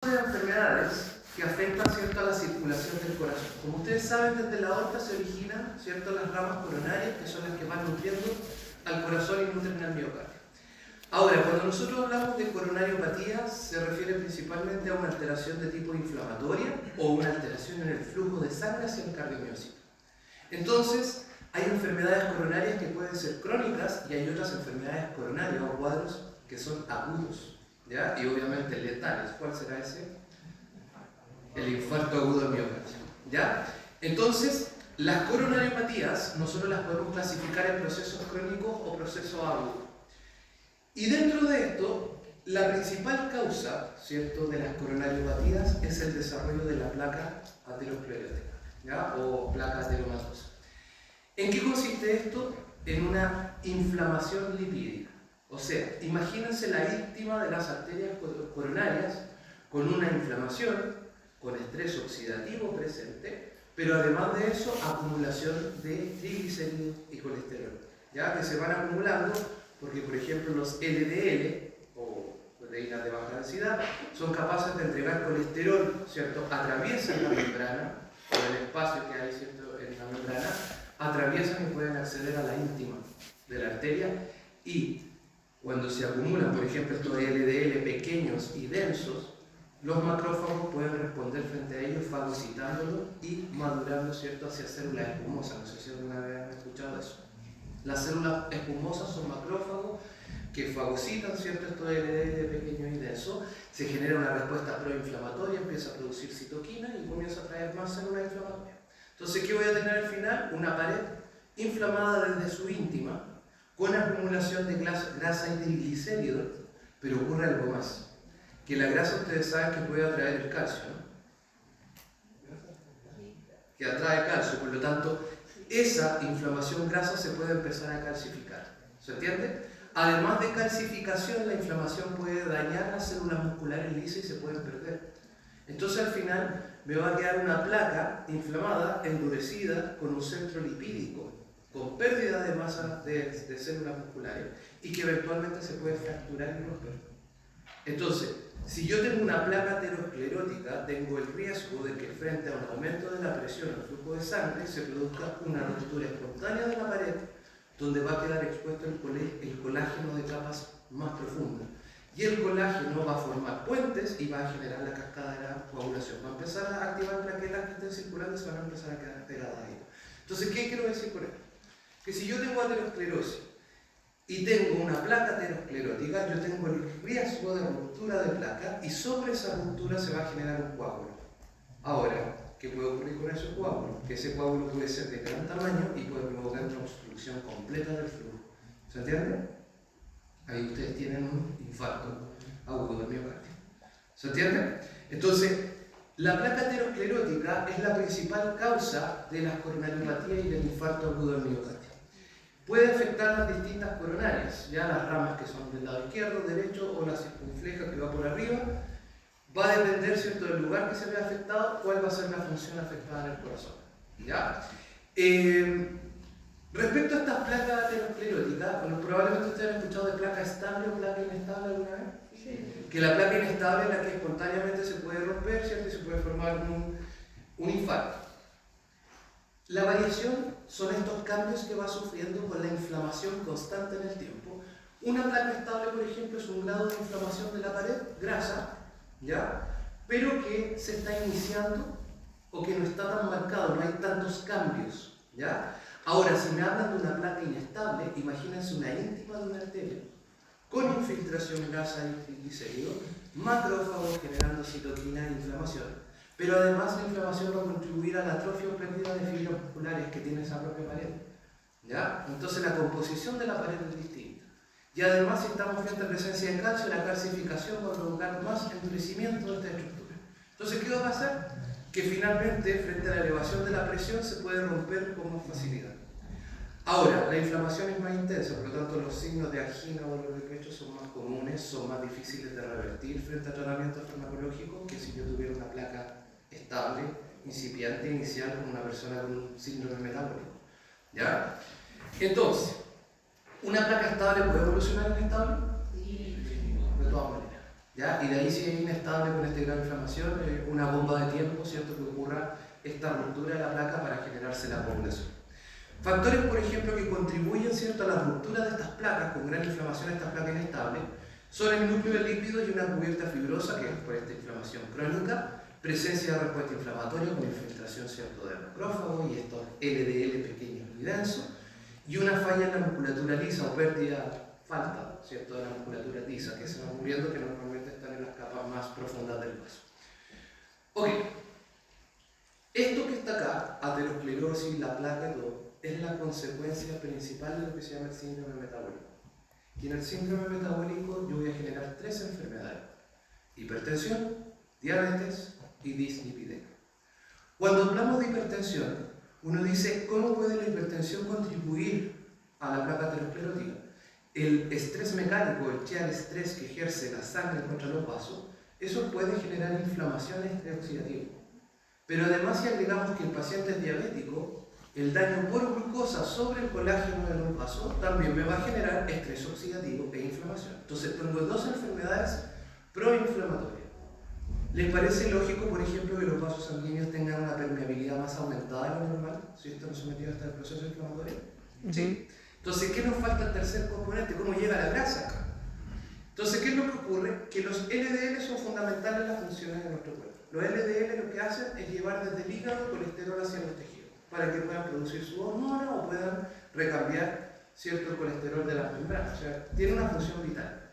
de enfermedades que afectan, ¿cierto?, a la circulación del corazón. Como ustedes saben, desde la aorta se originan, ¿cierto?, las ramas coronarias, que son las que van nutriendo al corazón y nutren al miocardio. Ahora, cuando nosotros hablamos de coronariopatía, se refiere principalmente a una alteración de tipo inflamatoria o una alteración en el flujo de sangre hacia el cardiomiocito. Entonces, hay enfermedades coronarias que pueden ser crónicas y hay otras enfermedades coronarias o cuadros que son agudos, ¿ya? Y obviamente letales. ¿Cuál será ese? El infarto agudo del miocardio, ¿ya? Entonces, las coronariopatías nosotros las podemos clasificar en procesos crónicos o procesos agudos. Y dentro de esto, la principal causa, ¿cierto?, de las coronariopatías es el desarrollo de la placa aterosclerótica, ¿ya?, o placa ateromatosa. ¿En qué consiste esto? En una inflamación lipídica. O sea, imagínense la íntima de las arterias coronarias con una inflamación, con estrés oxidativo presente, pero además de eso, acumulación de triglicéridos y colesterol, ¿ya?, que se van acumulando porque, por ejemplo, los LDL, o proteínas de baja densidad, son capaces de entregar colesterol, ¿cierto?, atraviesan la membrana, o el espacio que hay, ¿cierto?, en la membrana, atraviesan y pueden acceder a la íntima de la arteria, y cuando se acumulan, por ejemplo, estos LDL pequeños y densos, los macrófagos pueden responder frente a ellos fagocitándolo y madurando, ¿cierto?, hacia células espumosas. No sé si alguna vez han escuchado eso. Las células espumosas son macrófagos que fagocitan, ¿cierto?, estos LDL pequeños y densos, se genera una respuesta proinflamatoria, empieza a producir citoquina y comienza a traer más células inflamatorias. Entonces, ¿qué voy a tener al final? Una pared inflamada desde su íntima, con acumulación de grasa y triglicéridos, pero ocurre algo más. Que la grasa, ustedes saben que puede atraer el calcio, ¿no? Que atrae calcio, por lo tanto, esa inflamación grasa se puede empezar a calcificar. ¿Se entiende? Además de calcificación, la inflamación puede dañar las células musculares lisas y se pueden perder. Entonces, al final, me va a quedar una placa inflamada, endurecida, con un centro lipídico, con pérdida de masa de células musculares y que eventualmente se puede fracturar y romper. Entonces, si yo tengo una placa aterosclerótica, tengo el riesgo de que frente a un aumento de la presión o flujo de sangre se produzca una ruptura espontánea de la pared, donde va a quedar expuesto el colágeno de capas más profundas. Y el colágeno va a formar puentes y va a generar la cascada de la coagulación. Va a empezar a activar plaquetas que estén circulando y se van a empezar a quedar pegadas ahí. Entonces, ¿qué quiero decir con esto? Que si yo tengo aterosclerosis y tengo una placa aterosclerótica, yo tengo el riesgo de ruptura de placa y sobre esa ruptura se va a generar un coágulo. Ahora, ¿qué puede ocurrir con ese coágulo? Que ese coágulo puede ser de gran tamaño y puede provocar una obstrucción completa del flujo. ¿Se entiende? Ahí ustedes tienen un infarto agudo del miocardio. ¿Se entiende? Entonces, la placa aterosclerótica es la principal causa de las coronariopatías y del infarto agudo del miocardio. Puede afectar las distintas coronarias, ya las ramas que son del lado izquierdo, derecho o la circunfleja que va por arriba. Va a depender, ¿cierto?, del lugar que se vea afectado, cuál va a ser la función afectada en el corazón. ¿Ya? Respecto a estas placas ateroscleróticas, bueno, probablemente ustedes han escuchado de placa estable o placa inestable alguna vez. Sí. Que la placa inestable es la que espontáneamente se puede romper, ¿cierto?, y se puede formar un infarto. La variación son estos cambios que va sufriendo con la inflamación constante en el tiempo. Una placa estable, por ejemplo, es un grado de inflamación de la pared, grasa, ¿ya?, pero que se está iniciando o que no está tan marcado, no hay tantos cambios, ¿ya? Ahora, si me hablan de una placa inestable, imagínense una íntima de una arteria, con infiltración grasa y triglicéridos, macrófagos generando citoquina e inflamación, pero además la inflamación va a contribuir a la atrofia o pérdida de fibras musculares que tiene esa propia pared, ¿ya? Entonces la composición de la pared es distinta. Y además, si estamos frente a presencia de calcio, la calcificación va a provocar más endurecimiento de esta estructura. Entonces, ¿qué va a pasar? Que finalmente, frente a la elevación de la presión, se puede romper con más facilidad. Ahora, la inflamación es más intensa, por lo tanto los signos de angina o dolor de pecho son más comunes, son más difíciles de revertir frente a tratamiento farmacológico que si yo tuviera una placa estable, incipiente, inicial, con una persona con un síndrome metabólico. ¿Ya? Entonces, ¿una placa estable puede evolucionar en estable? Sí. De todas maneras. ¿ya? Y de ahí, si es inestable con este grado de inflamación, una bomba de tiempo, ¿cierto?, que ocurra esta ruptura de la placa para generarse la coagulación. Factores, por ejemplo, que contribuyen, ¿cierto?, a la ruptura de estas placas con gran inflamación, estas placas inestables, son el núcleo de lípidos y una cubierta fibrosa, que es por esta inflamación crónica, presencia de respuesta inflamatoria con infiltración, ¿cierto?, del macrófago y estos LDL pequeños y densos, y una falla en la musculatura lisa o pérdida, falta, ¿cierto?, de la musculatura lisa, que se va ocurriendo, que normalmente están en las capas más profundas del vaso. Ok, esto que está acá, aterosclerosis, la placa y todo, es la consecuencia principal de lo que se llama el síndrome metabólico. Y en el síndrome metabólico yo voy a generar 3 enfermedades: hipertensión, diabetes y dislipidemia. Cuando hablamos de hipertensión, uno dice, ¿cómo puede la hipertensión contribuir a la placa aterosclerótica? El estrés mecánico, el shear estrés que ejerce la sangre contra los vasos, eso puede generar inflamación oxidativa. Pero además, si agregamos que el paciente es diabético, el daño por glucosa sobre el colágeno de los vasos también me va a generar estrés oxidativo e inflamación. Entonces tengo 2 enfermedades proinflamatorias. ¿Les parece lógico, por ejemplo, que los vasos sanguíneos tengan una permeabilidad más aumentada de lo normal si están sometidos a este proceso inflamatorio? Sí. Entonces, ¿qué nos falta el tercer componente? ¿Cómo llega la grasa acá? Entonces, ¿qué es lo que ocurre? Que los LDL son fundamentales en las funciones de nuestro cuerpo. Los LDL lo que hacen es llevar desde el hígado el colesterol hacia los tejidos, para que puedan producir su hormona o puedan recambiar, ¿cierto?, el colesterol de las membranas. O sea, tiene una función vital.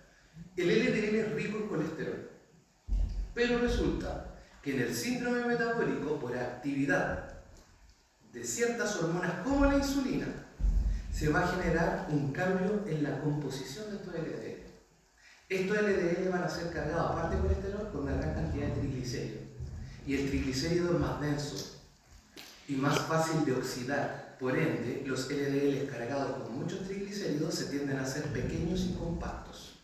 El LDL es rico en colesterol. Pero resulta que en el síndrome metabólico, por actividad de ciertas hormonas como la insulina, se va a generar un cambio en la composición de estos LDL. Estos LDL van a ser cargados, aparte de colesterol, con una gran cantidad de triglicéridos. Y el triglicérido es más denso y más fácil de oxidar. Por ende, los LDL cargados con muchos triglicéridos se tienden a ser pequeños y compactos.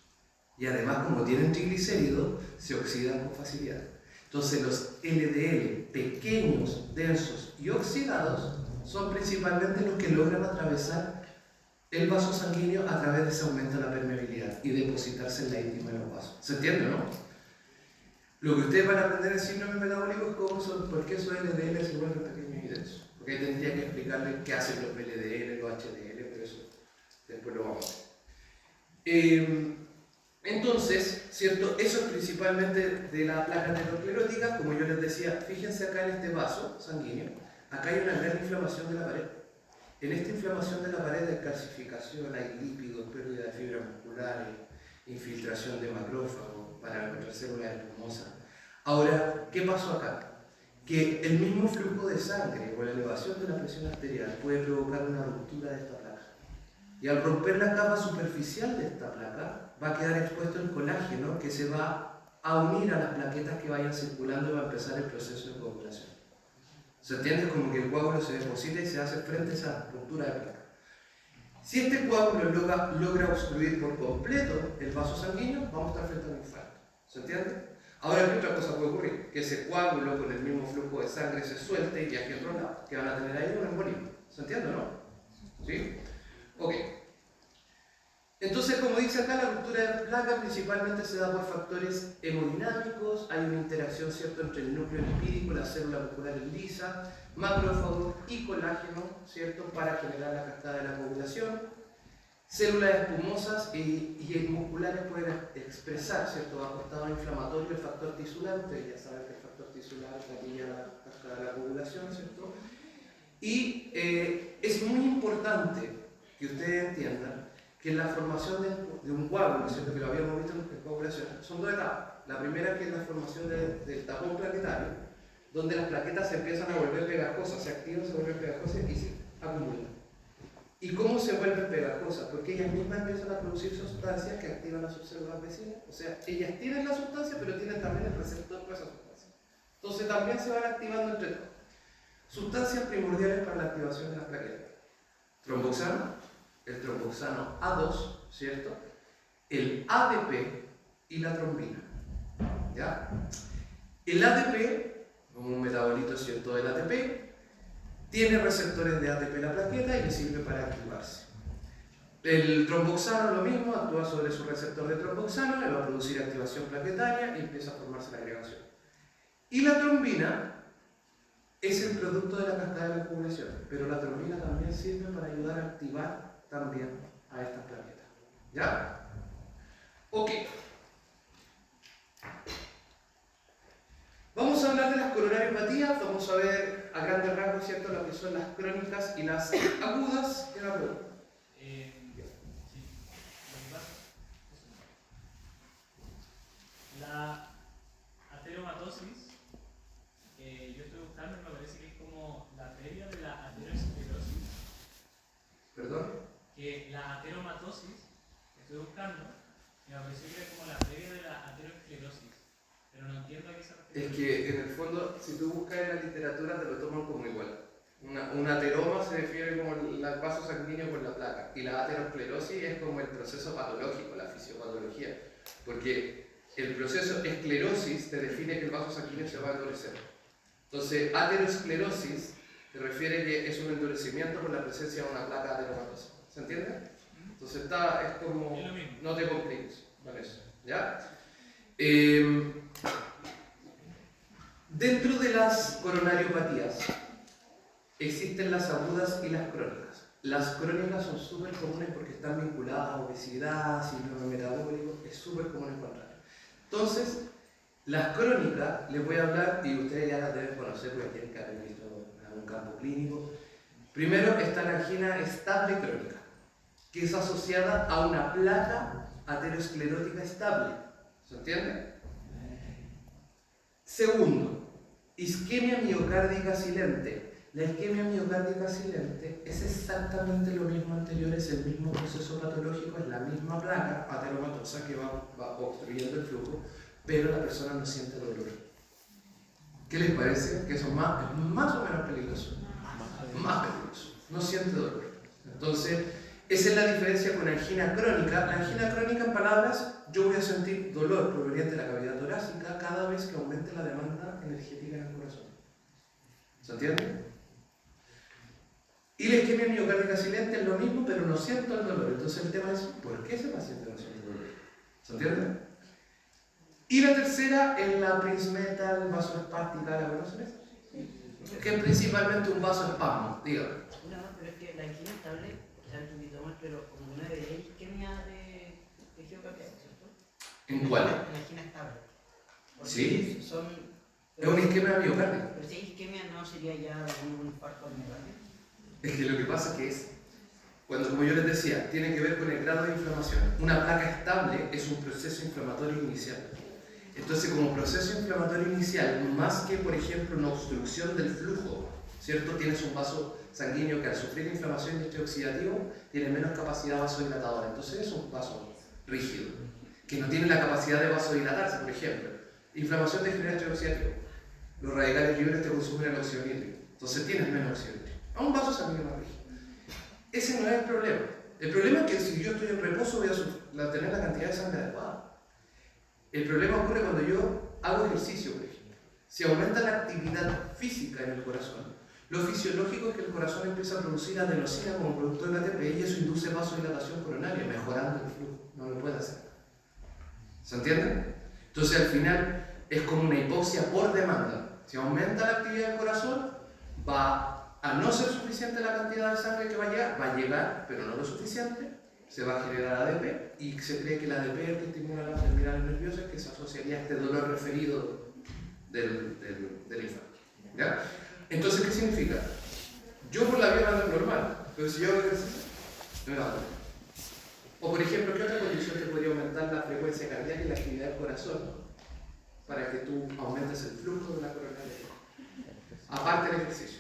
Y además, como tienen triglicéridos, se oxidan con facilidad. Entonces, los LDL pequeños, densos y oxidados son principalmente los que logran atravesar el vaso sanguíneo a través de ese aumento de la permeabilidad y depositarse en la íntima de los vasos. ¿Se entiende, no? Lo que ustedes van a aprender en el síndrome metabólico es cómo son, por qué esos LDL se vuelven pequeños y densos. Porque ahí tendría que explicarles qué hacen los LDL, los HDL, pero eso después lo vamos a ver. Entonces, ¿cierto? Eso es principalmente de la placa aterosclerótica. Como yo les decía, fíjense acá en este vaso sanguíneo, acá hay una gran inflamación de la pared. En esta inflamación de la pared hay calcificación, hay lípidos, pérdida de fibras musculares, infiltración de macrófagos para encontrar células espumosas. Ahora, ¿qué pasó acá? Que el mismo flujo de sangre o la elevación de la presión arterial puede provocar una ruptura de esta placa. Y al romper la capa superficial de esta placa, va a quedar expuesto el colágeno que se va a unir a las plaquetas que vayan circulando y va a empezar el proceso de coagulación. ¿Se entiende? Como que el coágulo se deposita y se hace frente a esa ruptura de placa. Si este coágulo logra obstruir por completo el vaso sanguíneo, vamos a estar frente a un infarto. ¿Se entiende? Ahora, ¿qué otra cosa puede ocurrir? Que ese coágulo con el mismo flujo de sangre se suelte y viaje a otro lado, que van a tener ahí un embolismo. ¿Se entiende, no? ¿Sí? Ok. Entonces, como dice acá, la ruptura de placa principalmente se da por factores hemodinámicos. Hay una interacción, ¿cierto?, entre el núcleo lipídico, las células musculares lisas, macrófagos y colágeno, ¿cierto?, para generar la cascada de la coagulación. Células espumosas y musculares pueden expresar, ¿cierto?, bajo estado inflamatorio el factor tisular. Ustedes ya saben que el factor tisular gatilla la cascada de la coagulación, ¿cierto? Y es muy importante que ustedes entiendan que en la formación de un coágulo, ¿cierto?, que lo habíamos visto en coagulación, son 2 etapas. La primera, que es la formación del tapón plaquetario, donde las plaquetas se empiezan a volver pegajosas, se activan, se vuelven pegajosas y se acumulan. ¿Y cómo se vuelven pegajosas? Porque ellas mismas empiezan a producir sustancias que activan las subcélulas vecinas. O sea, ellas tienen la sustancia, pero tienen también el receptor para esa sustancia. Entonces también se van activando entre todos. Sustancias primordiales para la activación de las plaquetas: tromboxano, el tromboxano A2, ¿cierto?, el ADP y la trombina. ¿Ya? El ADP, como un metabolito, ¿cierto?, del ATP, tiene receptores de ATP en la plaqueta y le sirve para activarse. El tromboxano lo mismo, actúa sobre su receptor de tromboxano, le va a producir activación plaquetaria y empieza a formarse la agregación. Y la trombina es el producto de la cascada de la acumulación, pero la trombina también sirve para ayudar a activar también a estas plaquetas. ¿Ya? Ok. Vamos a hablar de las coronariopatías, vamos a ver a grandes rasgos, ¿cierto?, lo que son las crónicas y las agudas. ¿Qué la pregunta? La ateromatosis, yo estoy buscando, me parece que es como la previa de la aterosclerosis. ¿Perdón? Que la ateromatosis, que estoy buscando, me parece que es como la previa de la aterosclerosis. Pero no entiendo a qué se refiere. Es que en el fondo, si tú buscas en la literatura, te lo toman como igual. Un ateroma se refiere como el vaso sanguíneo con la placa, y la aterosclerosis es como el proceso patológico, la fisiopatología. Porque el proceso esclerosis te define que el vaso sanguíneo se va a endurecer. Entonces, aterosclerosis te refiere que es un endurecimiento por la presencia de una placa ateromatosa. ¿Se entiende? Entonces, es como. Es lo mismo. No te compliques con eso. ¿Ya? Dentro de las coronariopatías existen las agudas y las crónicas. Las crónicas son súper comunes porque están vinculadas a obesidad, síndrome metabólico, es súper común encontrarlas. Entonces, las crónicas, les voy a hablar, y ustedes ya las deben conocer porque tienen que haber visto en algún campo clínico. Primero está la angina estable crónica, que es asociada a una placa aterosclerótica estable. ¿Se entiende? Segundo, isquemia miocárdica silente. La isquemia miocárdica silente es exactamente lo mismo anterior, es el mismo proceso patológico, es la misma placa ateromatosa que va obstruyendo el flujo, pero la persona no siente dolor. ¿Qué les parece? Que eso es más o menos peligroso. Más peligroso. No siente dolor. Entonces, esa es la diferencia con angina crónica. La angina crónica, en palabras, yo voy a sentir dolor proveniente de la cavidad torácica cada vez que aumente la demanda energética en el corazón. ¿Se entiende? Y la isquemia miocárdica silente es lo mismo, pero no siento el dolor. Entonces el tema es, ¿por qué ese paciente no siente dolor? ¿Se entiende? Y la tercera es la prismetal vasoespástica, ¿la conocen? Que es principalmente un vasoespasmo, dígame. No, pero es que la angina estable, ya un poquito más, pero como una de isquemia de tejido cardiaco, ¿cierto? ¿En cuál? La angina estable. Porque Sí. Son, Es una isquemia miocárdica. pero si hay isquemia, ¿no sería ya un infarto al miocardio? Es que lo que pasa es que es, cuando, como yo les decía, tiene que ver con el grado de inflamación. Una placa estable es un proceso inflamatorio inicial. Entonces, como proceso inflamatorio inicial, más que, por ejemplo, una obstrucción del flujo, ¿cierto? Tienes un vaso sanguíneo que al sufrir inflamación y estrés oxidativo tiene menos capacidad vasodilatadora. Entonces es un vaso rígido, que no tiene la capacidad de vasodilatarse, por ejemplo. Inflamación de genera estrés oxidativo. Los radicales libres te consumen el óxido nítrico. Entonces tienes menos óxido nítrico. A un vaso sanguíneo más rígido. Ese no es el problema. El problema es que si yo estoy en reposo voy a tener la cantidad de sangre adecuada. El problema ocurre cuando yo hago ejercicio, por ejemplo. Si aumenta la actividad física en el corazón, lo fisiológico es que el corazón empieza a producir adenosina como producto del ATP y eso induce vasodilatación coronaria, mejorando el flujo. No lo puede hacer. ¿Se entiende? Entonces al final es como una hipoxia por demanda. Si aumenta la actividad del corazón, va a no ser suficiente la cantidad de sangre que va a llegar, pero no lo suficiente. Se va a generar ADP y se cree que el ADP es el que estimula las terminales nerviosas que se asociaría a este dolor referido del infarto. ¿Ya? Entonces, ¿qué significa? Yo por la vida ando normal, pero si yo hago ejercicio, me va a doler. O por ejemplo, ¿qué otra condición te podría aumentar la frecuencia cardíaca y la actividad del corazón para que tú aumentes el flujo de la coronaria? Aparte del ejercicio.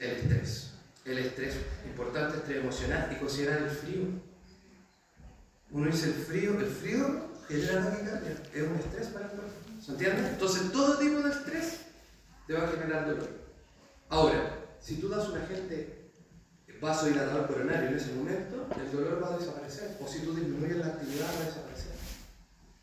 El estrés. El estrés, importante estrés emocional y considerar el frío. Uno dice el frío genera taquicardia, es un estrés para el cuerpo. ¿Se entiende? Entonces todo tipo de estrés te va a generar dolor. Ahora, si tú das un agente vasodilatador coronario en ese momento, el dolor va a desaparecer. O si tú disminuyes la actividad, va a desaparecer.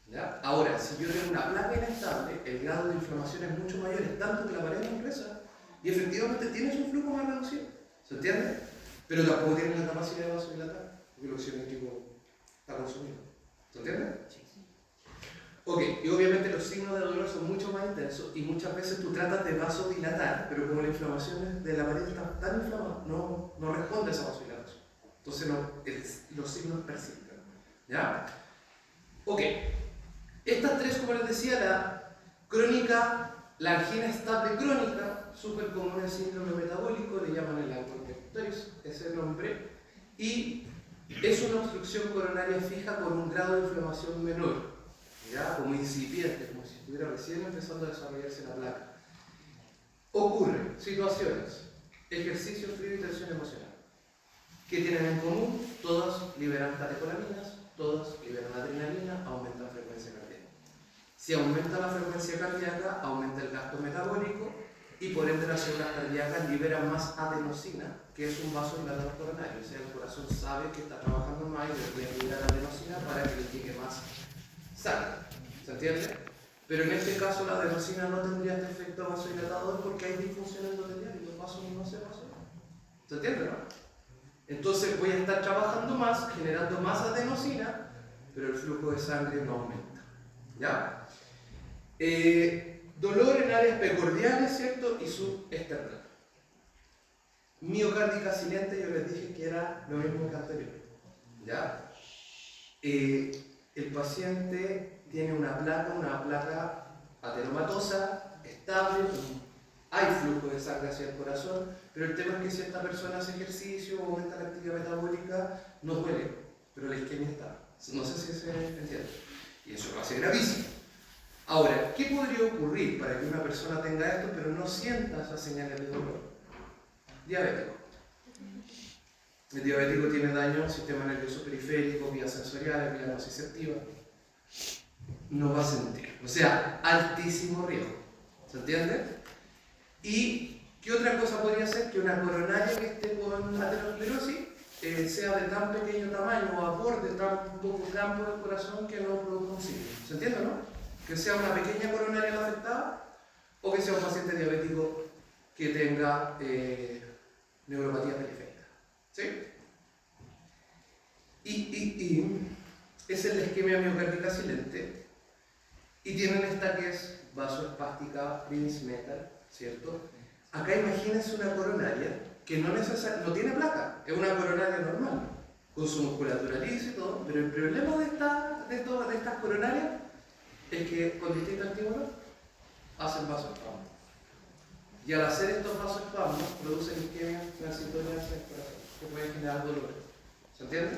¿Ya? Ahora, si yo tengo una placa inestable, el grado de inflamación es mucho mayor, es tanto que la pared no ingresa y efectivamente tienes un flujo más reducido. ¿Se entiende? pero tampoco tienen la capacidad de vasodilatar, porque el oxígeno nítrico está consumido. ¿Se entiende? Sí. Ok, y obviamente los signos de dolor son mucho más intensos y muchas veces tú tratas de vasodilatar, pero como la inflamación de la pared está tan inflamada, no responde a esa vasodilatación. Entonces los signos persisten. ¿Ya? Ok, estas tres, como les decía, la crónica, la angina estable crónica, súper común el síndrome metabólico, le llaman el alcoholpectoris, ese nombre, y es una obstrucción coronaria fija con un grado de inflamación menor. ¿Ya? Como incipiente, como si estuviera recién empezando a desarrollarse la placa. Ocurren situaciones, ejercicio frío y tensión emocional. ¿Qué tienen en común? Todas liberan catecolaminas, todas liberan adrenalina, aumentan la frecuencia cardíaca. Si aumenta la frecuencia cardíaca, aumenta el gasto metabólico y por ende las células cardíacas liberan más adenosina, que es un vasodilatador coronario. O sea, el corazón sabe que está trabajando más y debería liberar adenosina para que le llegue más sangre. ¿Se entiende? Pero en este caso la adenosina no tendría este efecto vasodilatador porque hay disfunción endotelial y los vasos no se vasodilan. ¿Se entiende, no? Entonces voy a estar trabajando más, generando más adenosina, pero el flujo de sangre no aumenta. ¿Ya? Dolor en áreas precordiales, ¿cierto? Y subesternal. Miocárdica silente, yo les dije que era lo mismo que anterior. ¿Ya? El paciente tiene una placa ateromatosa, estable, hay flujo de sangre hacia el corazón, pero el tema es que si esta persona hace ejercicio o aumenta la actividad metabólica, no duele, pero la isquemia está. No sé si se entiende. Y eso lo hace gravísimo. Ahora, ¿qué podría ocurrir para que una persona tenga esto pero no sienta esas señales de dolor? Diabético. El diabético tiene daño al sistema nervioso periférico, vías sensoriales, vía nociceptiva. No va a sentir. O sea, altísimo riesgo. ¿Se entiende? ¿Y qué otra cosa podría ser? Que una coronaria que esté con aterosclerosis sea de tan pequeño tamaño o aborde tan poco campo del corazón que no produzca un signo. ¿Se entiende, no? Que sea una pequeña coronaria la afectada o que sea un paciente diabético que tenga neuropatía periférica. ¿Sí? Y esa es la isquemia miocárdica silente. Y tienen esta que es vasoespástica Prince-Metal, ¿cierto? Acá imagínense una coronaria que no tiene placa, es una coronaria normal, con su musculatura lisa y todo, pero el problema de estas coronarias es que con distintos estímulos hacen vasoespasmos. Y al hacer estos vasoespasmos producen isquemias transitorias en el corazón, que pueden generar dolor. ¿Se entiende?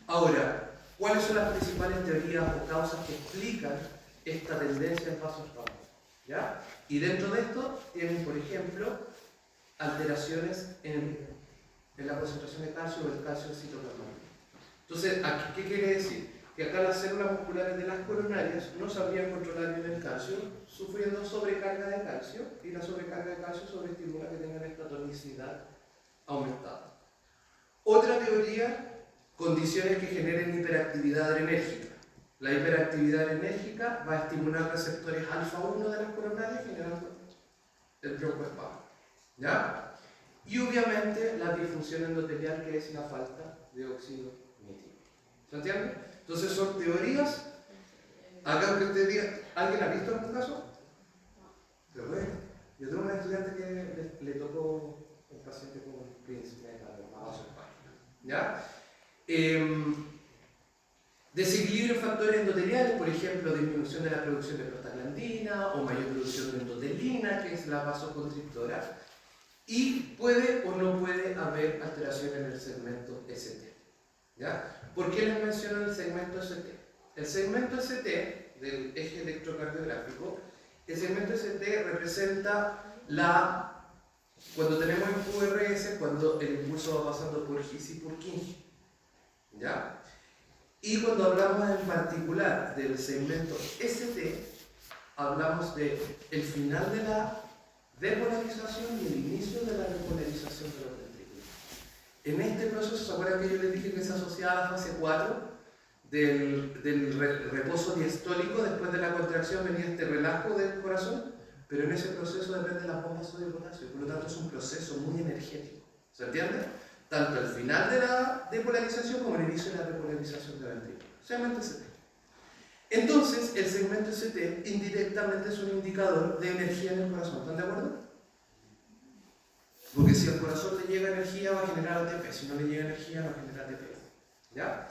Ahora, ¿cuáles son las principales teorías o causas que explican esta tendencia al vasoespasmo? ¿Ya? Y dentro de esto tienen, por ejemplo, alteraciones en la concentración de calcio o el calcio citoplasmático. Entonces, ¿qué quiere decir? Que acá las células musculares de las coronarias no sabrían controlar bien el calcio, sufriendo sobrecarga de calcio, y la sobrecarga de calcio sobreestimula que tengan esta tonicidad aumentada. Otra teoría, condiciones que generen hiperactividad adrenérgica. La hiperactividad adrenérgica va a estimular receptores alfa-1 de las coronarias, generando el broncoespasmo. ¿Ya? Y obviamente la disfunción endotelial, que es la falta de óxido nítrico. ¿Se entiende? Entonces son teorías. Acá que usted diga, ¿alguien ha visto algún caso? Pero bueno, yo tengo una estudiante que le tocó un paciente con Prince-Metal, ¿ya? Desequilibrio en factores endoteliales, por ejemplo, disminución de la producción de prostaglandina o mayor producción de endotelina, que es la vasoconstrictora, y puede o no puede haber alteración en el segmento ST. ¿Ya? ¿Por qué les menciono el segmento ST? El segmento ST del eje electrocardiográfico, el segmento ST representa cuando tenemos el QRS, cuando el impulso va pasando por His y por King. ¿Ya? Y cuando hablamos en particular del segmento ST, hablamos de el final de la depolarización y el inicio de la repolarización de los ventrículos. En este proceso, ¿se acuerdan que yo les dije que se asociaba a la fase 4 del reposo diastólico? Después de la contracción venía este relajo del corazón, pero en ese proceso depende de las bombas sodio y potasio, por lo tanto es un proceso muy energético. ¿Se entiende? Tanto el final de la depolarización como el inicio de la repolarización del ventrículo. Segmento ST. Entonces, el segmento ST indirectamente es un indicador de energía en el corazón. ¿Están de acuerdo? Porque si al corazón le llega energía, va a generar ATP. Si no le llega energía, no genera ATP. ¿Ya?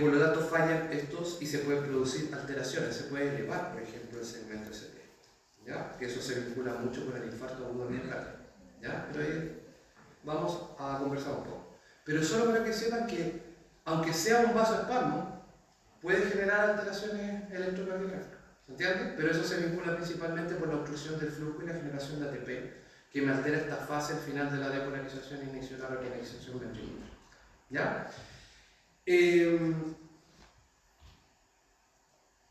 Por lo tanto, fallan estos y se pueden producir alteraciones. Se puede elevar, por ejemplo, el segmento ST. ¿Ya? Que eso se vincula mucho con el infarto agudo miocardio. ¿Ya? Pero ahí vamos a conversar un poco. Pero solo para que sepan que, aunque sea un vasoespasmo, puede generar alteraciones electrocardiográficas. ¿Se entiende? Pero eso se vincula principalmente por la obstrucción del flujo y la generación de ATP, que me altera esta fase al final de la depolarización e inicio de la repolarización ventricular. ¿Ya? El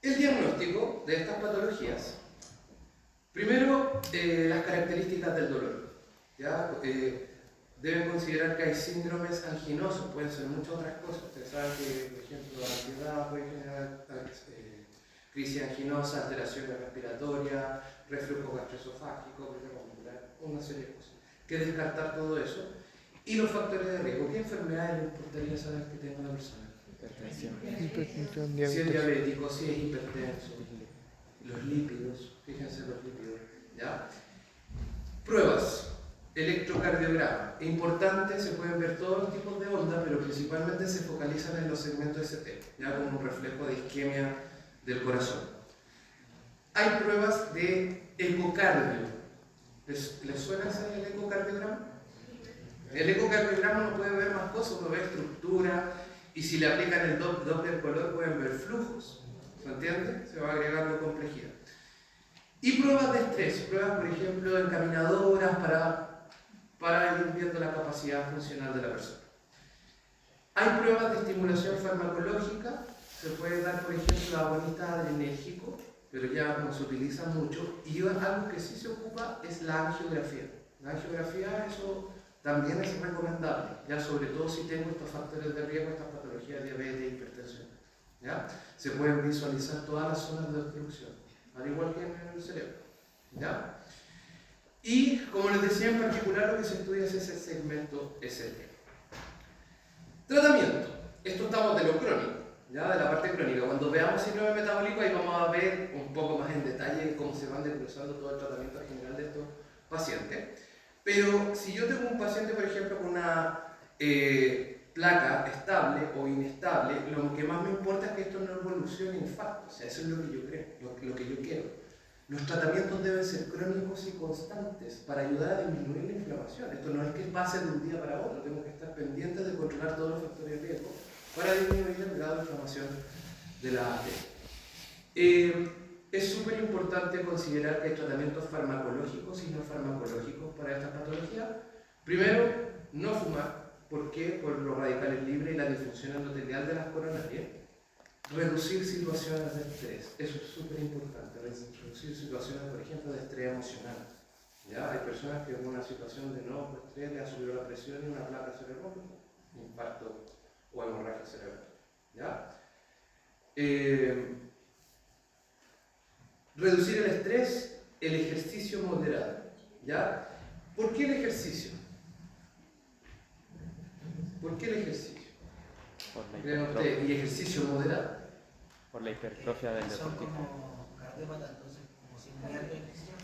diagnóstico de estas patologías. Primero, las características del dolor. ¿Ya? Deben considerar que hay síndromes anginosos, pueden ser muchas otras cosas. Ustedes saben que, por ejemplo, la ansiedad puede generar crisis anginosa, alteraciones respiratorias, reflujo gastroesofágico, problema muscular, una serie de cosas. Que descartar todo eso. Y los factores de riesgo. ¿Qué enfermedades le importaría saber que tenga una persona? Hipertensión, Si es diabetes. diabético, si es hipertenso, los lípidos, fíjense los lípidos, ¿ya? Pruebas, electrocardiograma, importante, se pueden ver todos los tipos de ondas, pero principalmente se focalizan en los segmentos ST, ya como un reflejo de isquemia del corazón. Hay pruebas de ecocardio. ¿Les suena el ecocardiograma? El ecocardiograma uno puede ver más cosas, uno ve estructura, y si le aplican el Doppler color pueden ver flujos. ¿Se entiende? Se va agregando complejidad. Y pruebas de estrés, pruebas por ejemplo encaminadoras para ir viendo la capacidad funcional de la persona. Hay pruebas de estimulación farmacológica, se puede dar por ejemplo agonista adrenérgico, pero ya no se utiliza mucho, y algo que sí se ocupa es la angiografía. La angiografía, eso también es recomendable, ya sobre todo si tengo estos factores de riesgo, estas patologías de diabetes e hipertensión. ¿Ya? Se pueden visualizar todas las zonas de obstrucción, al igual que en el cerebro. ¿Ya? Y como les decía, en particular lo que se estudia es ese segmento ST. Tratamiento. Esto estamos de lo crónico, ¿ya? De la parte crónica. Cuando veamos síndrome metabólico, ahí vamos a ver un poco más en detalle cómo se van desglosando todo el tratamiento general de estos pacientes. Pero si yo tengo un paciente, por ejemplo, con una placa estable o inestable, lo que más me importa es que esto no evolucione en infarto. O sea, eso es lo que yo creo, lo que yo quiero. Los tratamientos deben ser crónicos y constantes para ayudar a disminuir la inflamación. Esto no es que pase de un día para otro, tengo que estar pendientes de controlar todos los factores de riesgo para disminuir el grado de inflamación de la arteria. Es súper importante considerar que hay tratamientos farmacológicos y no farmacológicos para esta patología. Primero, no fumar. ¿Por qué? Por los radicales libres y la disfunción endotelial de las coronarias. Reducir situaciones de estrés. Eso es súper importante. Reducir situaciones, por ejemplo, de estrés emocional. ¿Ya? Hay personas que en una situación de enojo, estrés, le ha subido la presión y una placa cerebral, infarto o hemorragia cerebral. ¿Ya? Reducir el estrés, el ejercicio moderado. ¿Ya? ¿Por qué el ejercicio? ¿Por qué el ejercicio? ¿Y ejercicio moderado? Por la hipertrofia del Son deportista. como cardiópatas, entonces, como si muy alto ejercicio,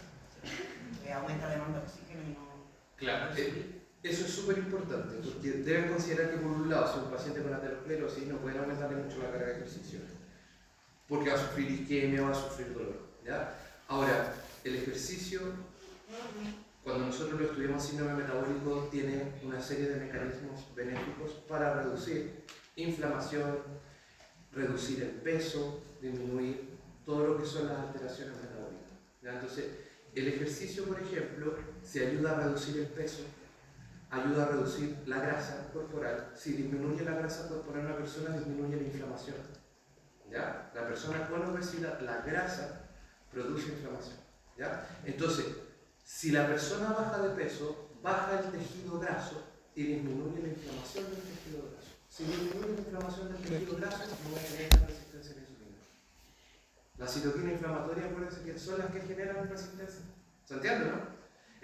aumenta la demanda de oxígeno y no. Claro, eso es súper importante, porque deben considerar que por un lado, si un paciente con aterosclerosis no pueden aumentarle mucho la carga de ejercicio, porque va a sufrir isquemia, va a sufrir dolor. ¿Ya? Ahora, el ejercicio, cuando nosotros lo estudiamos síndrome metabólico, tiene una serie de mecanismos benéficos para reducir inflamación, reducir el peso, disminuir todo lo que son las alteraciones metabólicas. ¿Ya? Entonces, el ejercicio, por ejemplo, se ayuda a reducir el peso, ayuda a reducir la grasa corporal. Si disminuye la grasa corporal de una persona, disminuye la inflamación. ¿Ya? La persona con obesidad, la grasa produce inflamación. ¿Ya? Entonces, si la persona baja de peso, baja el tejido graso y disminuye la inflamación del tejido graso. Si disminuye la inflamación del tejido graso, no va a tener resistencia a la insulina. La citoquina inflamatoria, acuérdense que son las que generan resistencia. ¿Se entiende, no?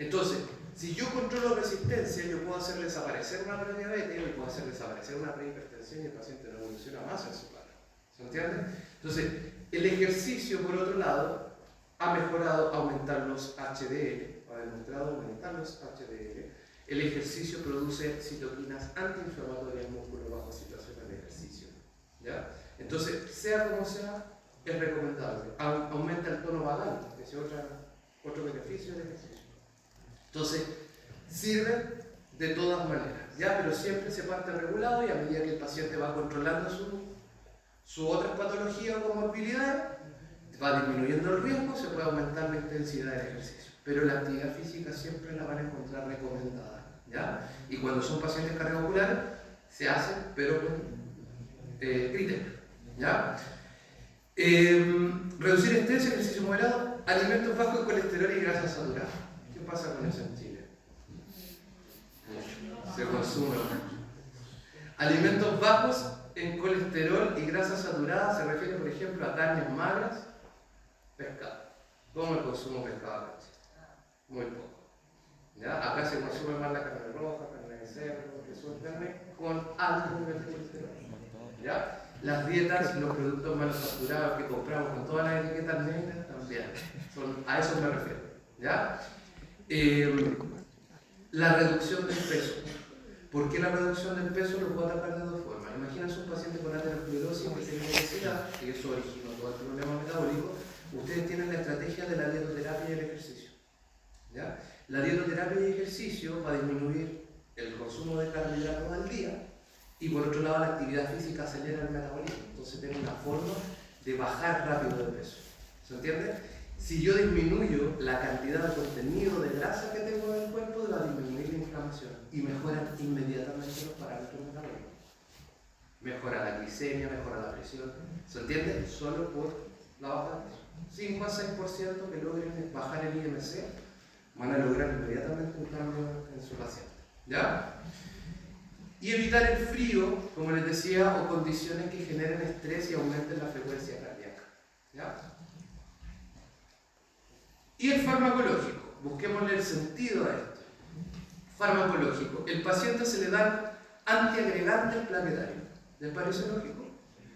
Entonces, si yo controlo resistencia, yo puedo hacer desaparecer una prediabetes y puedo hacer desaparecer una prehipertensión y el paciente no evoluciona más en su plano. ¿Se entiende? Entonces, el ejercicio, por otro lado, ha mejorado aumentar los HDL, ha demostrado aumentar los HDL. El ejercicio produce citoquinas antiinflamatorias en músculo bajo situaciones de ejercicio. ¿Ya? Entonces, sea como sea, es recomendable. Aumenta el tono vagal, que es otro beneficio del ejercicio. Entonces, sirve de todas maneras, ¿ya? Pero siempre se parte regulado y a medida que el paciente va controlando su otras patologías o comorbilidades, va disminuyendo el riesgo, se puede aumentar la intensidad del ejercicio. Pero la actividad física siempre la van a encontrar recomendada, ¿ya? Y cuando son pacientes cardiovasculares, se hace, pero con criterio, ¿ya? Reducir estrés, ejercicio moderado, alimentos bajos en colesterol y grasa saturada. ¿Qué pasa con eso en Chile? Se consume mucho. Alimentos bajos en colesterol y grasa saturada se refiere, por ejemplo, a carnes magras, pescado. ¿Cómo el consumo de pescado acá en Chile? Muy poco. ¿Ya? Acá se consume más la carne roja, carne de cerdo, que son carnes con alto nivel de colesterol. ¿Ya? Las dietas, los productos manufacturados que compramos con todas las etiquetas negras también. A eso me refiero. ¿Ya? La reducción del peso. ¿Por qué la reducción del peso? Lo puedo atacar de dos formas. Imagínense un paciente con aterosclerosis que tiene obesidad, que eso origina todo el problema metabólico. Ustedes tienen la estrategia de la dietoterapia y el ejercicio. ¿Ya? La dietoterapia y el ejercicio va a disminuir el consumo de carbohidratos al día y por otro lado la actividad física acelera el metabolismo. Entonces tengo una forma de bajar rápido de peso. ¿Se entiende? Si yo disminuyo la cantidad de contenido de grasa que tengo en el cuerpo, va a disminuir la inflamación y mejoran inmediatamente los parámetros metabólicos. Mejora la glicemia, mejora la presión. ¿Se entiende? Solo por la baja de peso. 5 a 6% que logren bajar el IMC van a lograr inmediatamente un cambio en su paciente. ¿Ya? Y evitar el frío, como les decía, o condiciones que generen estrés y aumenten la frecuencia cardíaca. ¿Ya? Y el farmacológico, busquémosle el sentido a esto. Farmacológico, el paciente se le dan antiagregantes plaquetarios. ¿Les parece lógico?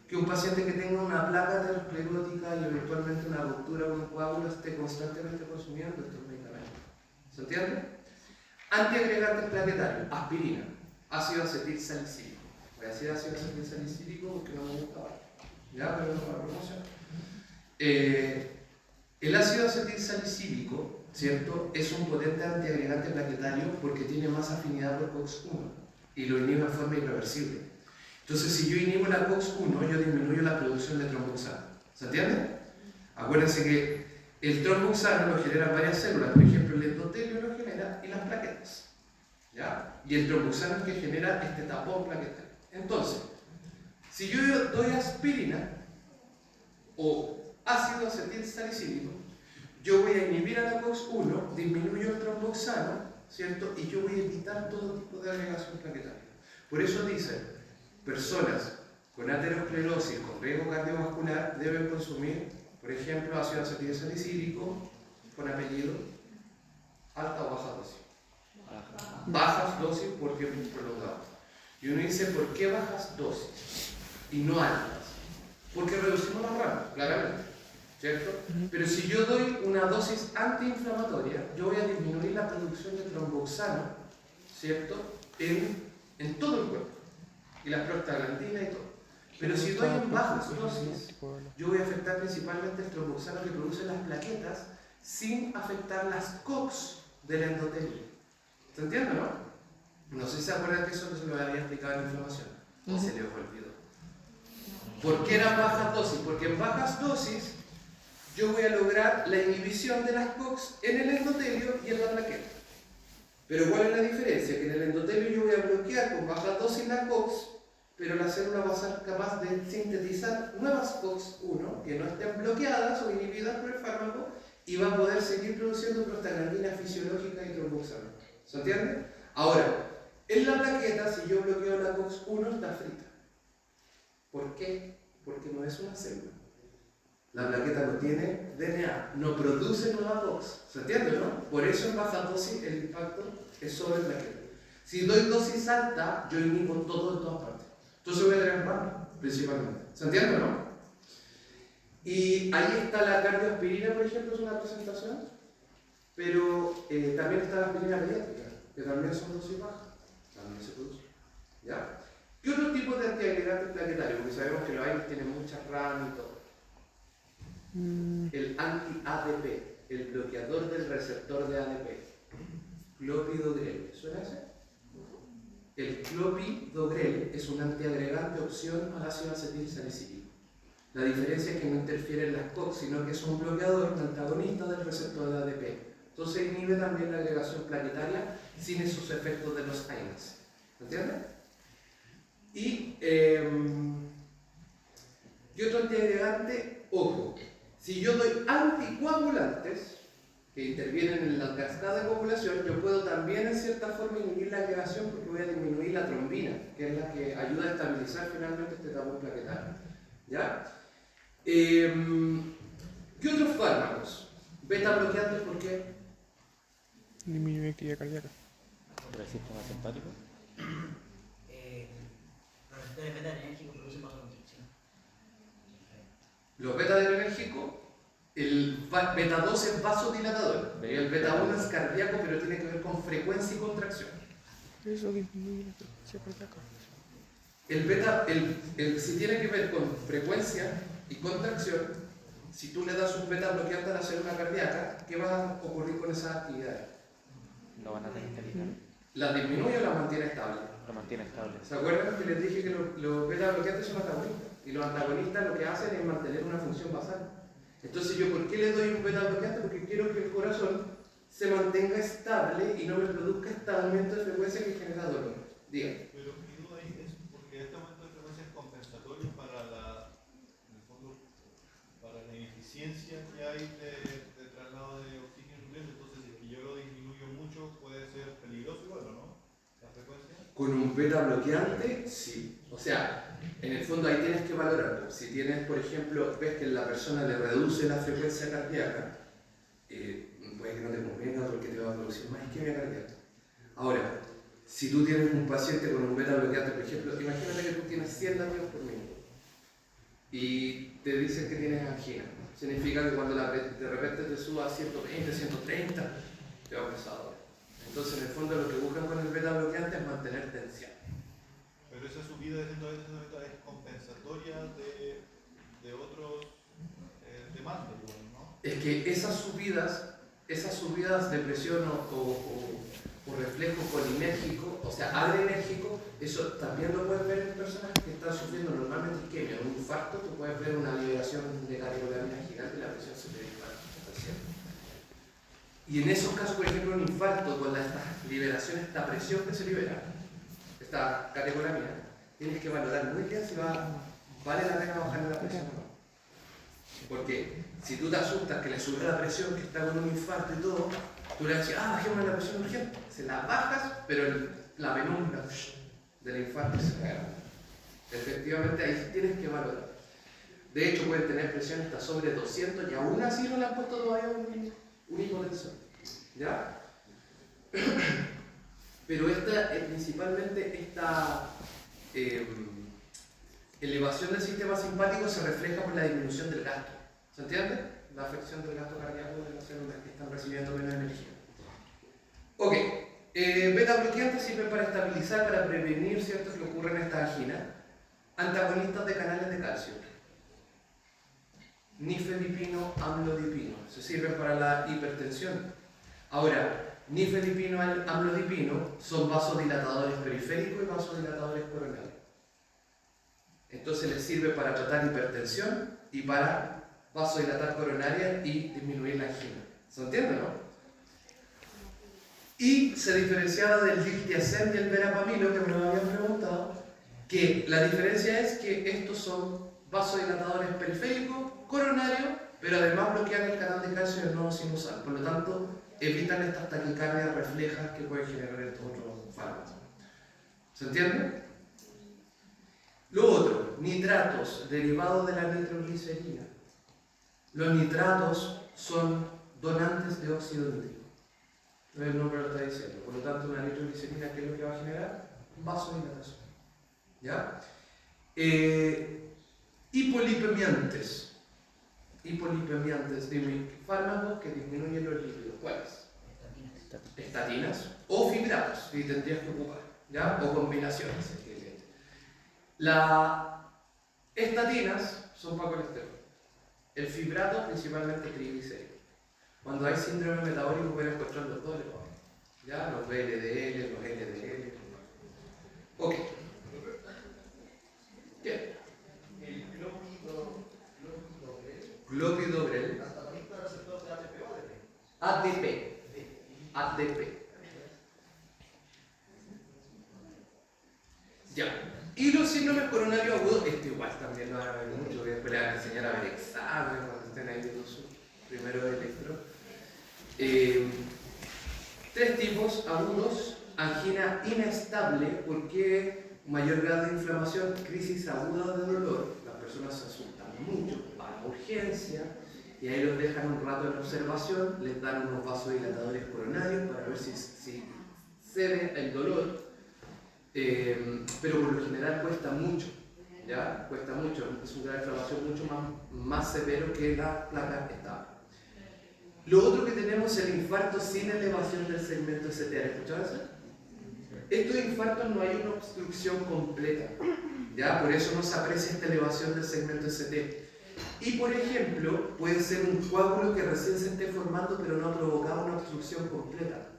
Que un paciente que tenga una placa aterosclerótica y eventualmente una ruptura o un coágulo esté constantemente consumiendo estos medicamentos. ¿Se entiende? Antiagregantes plaquetarios, aspirina, ácido acetil salicílico. Voy a decir ácido acetil salicílico porque no me gusta, ¿ya? Pero no para promoción. El ácido acetil salicílico, ¿cierto?, es un potente antiagregante plaquetario porque tiene más afinidad por COX-1 y lo inhibe de forma irreversible. Entonces, si yo inhibo la COX-1, yo disminuyo la producción de tromboxano. ¿Se entiende? Acuérdense que el tromboxano lo generan varias células, por ejemplo, el endotelio lo genera y las plaquetas. ¿Ya? Y el tromboxano es que genera este tapón plaquetario. Entonces, si yo doy aspirina o ácido acetil salicílico, yo voy a inhibir a la COX-1, disminuyo el tromboxano, ¿cierto? Y yo voy a evitar todo tipo de agregación plaquetaria. Por eso dicen, personas con aterosclerosis, con riesgo cardiovascular, deben consumir, por ejemplo, ácido acetil salicílico con apellido, alta o baja dosis. Bajas dosis porque es prolongado. Y uno dice, ¿por qué bajas dosis y no altas? Porque reducimos la RAM, claramente, ¿cierto? Pero si yo doy una dosis antiinflamatoria, yo voy a disminuir la producción de tromboxano, ¿cierto?, en todo el cuerpo, y las prostaglandinas y todo. Pero si doy en bajas dosis, yo voy a afectar principalmente el tromboxano que producen las plaquetas sin afectar las COX del endotelio. ¿Se entiende, no? No sé si se acuerdan que eso se lo había explicado en inflamación, o se les olvidó. ¿Por qué eran bajas dosis? Porque en bajas dosis yo voy a lograr la inhibición de las COX en el endotelio y en la plaqueta. Pero ¿cuál es la diferencia? Que en el endotelio yo voy a bloquear con bajas dosis la COX, pero la célula va a ser capaz de sintetizar nuevas COX-1 que no estén bloqueadas o inhibidas por el fármaco y va a poder seguir produciendo prostaglandina fisiológica y tromboxano. ¿Se entiende? Ahora, en la plaqueta, si yo bloqueo la COX-1, está frita. ¿Por qué? Porque no es una célula. La plaqueta no tiene DNA, no produce nueva dosis. ¿Se entiende, no? Por eso en baja dosis el impacto es sobre plaqueta. Si doy dosis alta, yo inhibo todo en todas partes. Entonces voy a tener mal, principalmente. ¿Se entiende, no? Y ahí está la cardioaspirina, por ejemplo, es una presentación. Pero también está la aspirina pediátrica, que también son dosis bajas. También se produce. ¿Ya? ¿Qué otro tipo de antiagregantes plaquetarios? Porque sabemos que los AINES tienen muchas RAM y todo. El anti-ADP, el bloqueador del receptor de ADP. Clopidogrel. ¿Suena ese? El clopidogrel es un antiagregante opción al ácido acetilsalicílico. La diferencia es que no interfiere en las COX, sino que es un bloqueador, un antagonista del receptor de ADP. Entonces inhibe también la agregación plaquetaria sin esos efectos de los AINES. ¿Entiendes? Y otro antiagregante, ojo, si yo doy anticoagulantes que intervienen en la cascada de coagulación, yo puedo también en cierta forma inhibir la agregación porque voy a disminuir la trombina, que es la que ayuda a estabilizar finalmente este tapón plaquetario. ¿Ya? ¿Qué otros fármacos? Beta bloqueantes, ¿por qué? Disminuye actividad cardíaca. ¿Por el sistema simpático? Los receptores beta-adrenérgicos producen vasoconstricción. Los beta-adrenérgicos, el beta-2 es vasodilatador, y el beta-1 es cardíaco, pero tiene que ver con frecuencia y contracción. Eso disminuye la frecuencia cardíaca. El beta, si tiene que ver con frecuencia y contracción, si tú le das un beta bloqueante a la célula cardíaca, ¿qué va a ocurrir con esas actividades? ¿Lo van a rentabilizar? ¿La disminuye o la mantiene estable? Lo mantiene estable. ¿Se acuerdan que les dije que los beta bloqueantes son antagonistas? Y los antagonistas lo que hacen es mantener una función basal. Entonces, ¿yo por qué le doy un beta bloqueante? Porque quiero que el corazón se mantenga estable y no me produzca este aumento de frecuencia que genera dolor. Díganme. Pero mi duda ahí es porque este aumento de frecuencia es compensatorio para en el fondo, para la ineficiencia que hay de traslado de oxígeno y nutrientes. Entonces, si yo lo disminuyo mucho, puede ser peligroso igual, ¿o no? La frecuencia. Con un beta bloqueante, sí. O sea, en el fondo ahí tienes que valorarlo. Si tienes, por ejemplo, ves que la persona le reduce la frecuencia cardíaca, puede que no te convenga porque te va a producir más isquemia cardíaca. Ahora, si tú tienes un paciente con un beta bloqueante, por ejemplo, imagínate que tú tienes 100 latidos por minuto y te dicen que tienes angina. Significa que cuando de repente te suba a 120, 130, te va a pesar. Entonces, en el fondo, lo que buscan con el beta bloqueante es mantener tensión. Pero esa subida de 120 es compensatoria de otros demandas, ¿no? Es que esas subidas de presión o reflejo colinérgico, o sea, adrenérgico, eso también lo puedes ver en personas que están sufriendo normalmente isquemia, un infarto, tú puedes ver una liberación de catecolamina gigante y la presión se te dispara al cielo. Y en esos casos, por ejemplo, un infarto, con esta liberación, esta presión que se libera, esta catecolamina, tienes que valorar muy bien si vale la pena bajarle la presión o no. Porque si tú te asustas que le sube la presión, que está con un infarto y todo, tú le dices, bajemos la presión urgente. Se la bajas, pero la penumbra del infarto se cae. Efectivamente, ahí tienes que valorar. De hecho, pueden tener presión hasta sobre 200 y aún así no le han puesto todavía un hipotensor. ¿Ya? Pero principalmente esta elevación del sistema simpático se refleja por la disminución del gasto. ¿Se entiende? La afección del gasto cardíaco de las células que están recibiendo menos energía. Ok, beta bloqueantes sirven para estabilizar, para prevenir, ¿cierto?, que ocurre en esta angina. Antagonistas de canales de calcio. Nifedipino, amlodipino. Se sirven para la hipertensión. Ahora, nifedipino y amlodipino son vasodilatadores periféricos y vasodilatadores coronarios. Entonces les sirve para tratar hipertensión y para vasodilatar coronaria y disminuir la angina. ¿Se entiende, no? Y se diferenciaba del diltiazem y el verapamilo, que me lo habían preguntado, que la diferencia es que estos son vasodilatadores periféricos, coronarios, pero además bloquean el canal de calcio en el nodo sinusal. Por lo tanto, evitan estas taquicardias reflejas que pueden generar estos otros fármacos. ¿Se entiende? Lo otro, nitratos derivados de la nitroglicerina. Los nitratos son donantes de óxido nítrico. El nombre lo está diciendo. Por lo tanto, una nitroglicerina, ¿qué es lo que va a generar? Vasodilatación. ¿Ya? Hipolipemiantes. Hipolipemiantes, fármacos que disminuyen los lípidos. ¿Cuáles? Estatinas o fibratos, que tendrías que ocupar, ¿ya? O combinaciones. Las estatinas son para colesterol. El fibrato, principalmente triglicéridos. Cuando hay síndrome metabólico, pueden encontrar los dos, ¿ya? Los VLDL, los LDL. Ok. ¿Qué? El Clopidogrel. ADP. ADP. Ya. Y los síndromes coronarios agudos, esto igual también lo van a ver mucho, después le van a enseñar a ver exámenes cuando estén ahí viendo su primero electro. Tres tipos agudos: angina inestable, porque mayor grado de inflamación, crisis aguda de dolor, las personas se asustan mucho, van a urgencia y ahí los dejan un rato en observación, les dan unos vasodilatadores coronarios para ver si cede el dolor. Pero por lo general cuesta mucho, ¿ya? Cuesta mucho, es un grado de inflamación mucho más severo que la placa estable. Lo otro que tenemos es el infarto sin elevación del segmento ST. ¿Han escuchado eso? Estos infartos no hay una obstrucción completa, ¿ya? Por eso no se aprecia esta elevación del segmento ST. Y por ejemplo, puede ser un coágulo que recién se esté formando pero no ha provocado una obstrucción completa.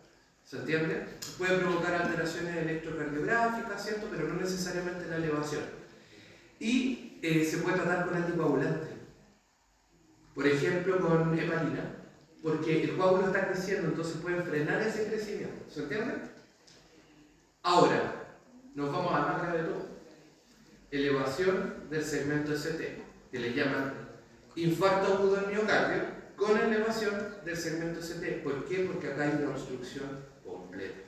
¿Se entiende? Puede provocar alteraciones electrocardiográficas, ¿cierto? Pero no necesariamente la elevación. Y se puede tratar con anticoagulantes. Por ejemplo, con heparina, porque el coágulo está creciendo, entonces pueden frenar ese crecimiento. ¿Se entiende? Ahora, nos vamos al más grave de todo. Elevación del segmento ST, que le llaman infarto agudo del miocardio, con elevación del segmento ST. ¿Por qué? Porque acá hay una obstrucción completa.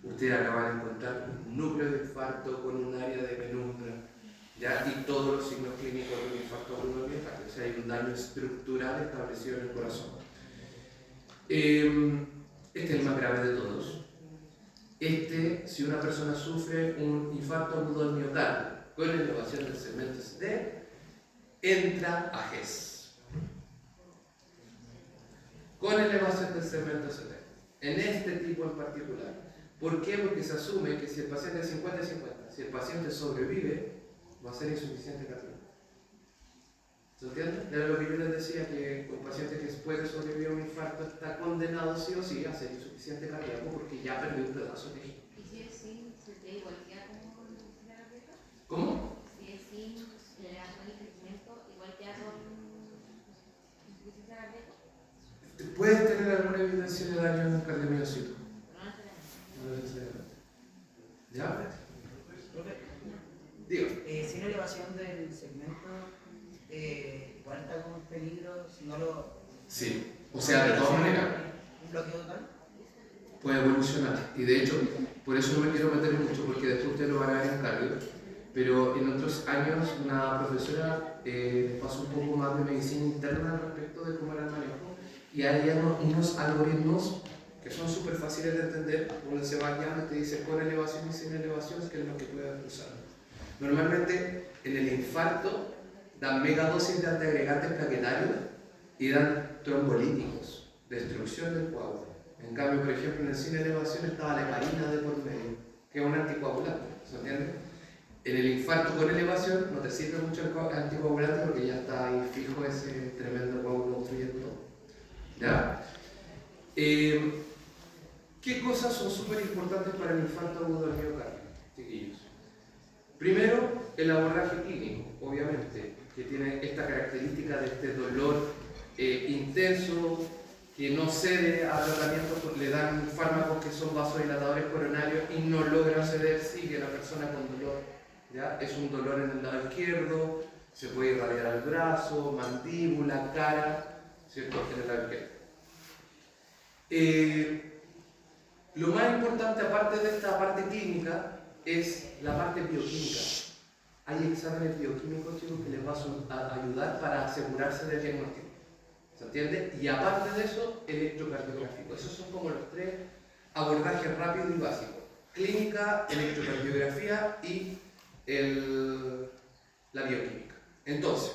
Ustedes acaban de encontrar un núcleo de infarto con un área de penumbra, ¿ya? Y todos los signos clínicos de un infarto agudo del miocardio. O sea, hay un daño estructural establecido en el corazón. Este es el más grave de todos. Si una persona sufre un infarto agudo del miocardio con elevación del segmento ST, entra a GES. Con elevación del segmento ST. En este tipo en particular. ¿Por qué? Porque se asume que si el paciente es 50-50, si el paciente sobrevive, va a ser insuficiente cardíaco. ¿Se entiende? Era lo que yo les decía, que un paciente que puede sobrevivir a un infarto está condenado sí o sí a ser insuficiente cardíaco porque ya perdió un pedazo de tejido. ¿Y si es sin, se te igual queda como insuficiencia cardíaca? ¿Cómo? Si es sin elevación y crecimiento, igual queda con insuficiencia cardíaca. Puedes tener alguna evidencia de daño en un cardiomiocito. No necesariamente. ¿Ya? Profe, Digo. sin elevación del segmento, igual está como en peligro si no lo... Sí, o sea, de todas maneras. ¿Un bloqueo total? Puede evolucionar. Y de hecho, por eso no me quiero meter mucho, porque después ustedes lo van a ver en cardio. Pero en otros años, una profesora pasó un poco más de medicina interna respecto de cómo era el manejo. Y hay unos algoritmos que son súper fáciles de entender, donde se va guiando y te dice con elevación y sin elevación, que es lo que puedes usar. Normalmente, en el infarto, dan megadosis de antiagregantes plaquetarios y dan trombolíticos, destrucción del coágulo. En cambio, por ejemplo, en el sin elevación estaba la heparina de por medio, que es un anticoagulante, ¿se entiende? En el infarto con elevación no te sirve mucho el anticoagulante porque ya está ahí fijo ese tremendo coágulo obstruyendo todo. ¿Ya? ¿Qué cosas son súper importantes para el infarto agudo del miocardio, chiquillos? Primero, el abordaje clínico, obviamente, que tiene esta característica de este dolor intenso, que no cede a tratamientos, le dan fármacos que son vasodilatadores coronarios y no logra ceder, sigue la persona con dolor. ¿Ya? Es un dolor en el lado izquierdo, se puede irradiar el brazo, mandíbula, cara, ¿cierto? En el lado izquierdo. Lo más importante, aparte de esta parte clínica, es la parte bioquímica. Hay exámenes bioquímicos, chicos, que les va a ayudar para asegurarse del diagnóstico. ¿Se entiende? Y aparte de eso, electrocardiográfico. Esos son como los tres abordajes rápidos y básicos. Clínica, electrocardiografía y la bioquímica. Entonces,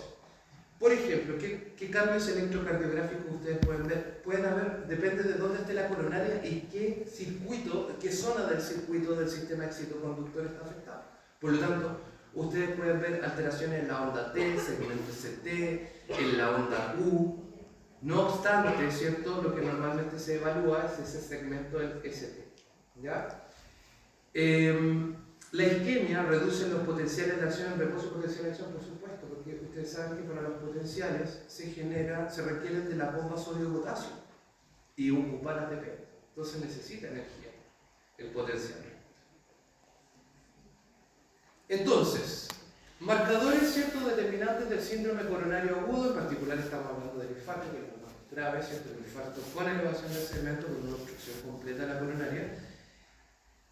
por ejemplo, ¿qué cambios electrocardiográficos ustedes pueden ver? Pueden haber, depende de dónde esté la coronaria y qué circuito, qué zona del circuito del sistema excitoconductor está afectado. Por lo tanto, ustedes pueden ver alteraciones en la onda T, segmento ST, en la onda Q. No obstante, ¿cierto? Lo que normalmente se evalúa es ese segmento del ST. ¿Ya? La isquemia reduce los potenciales de acción en reposo, potencial de acción, por supuesto, porque ustedes saben que para los potenciales se requieren de la bomba sodio-potasio y ocupar ATP. Entonces necesita energía el potencial. Entonces, marcadores, ¿cierto?, determinantes del síndrome coronario agudo, en particular estamos hablando del infarto, que es lo más grave, ¿cierto?, el infarto con elevación del segmento, con una obstrucción completa de la coronaria.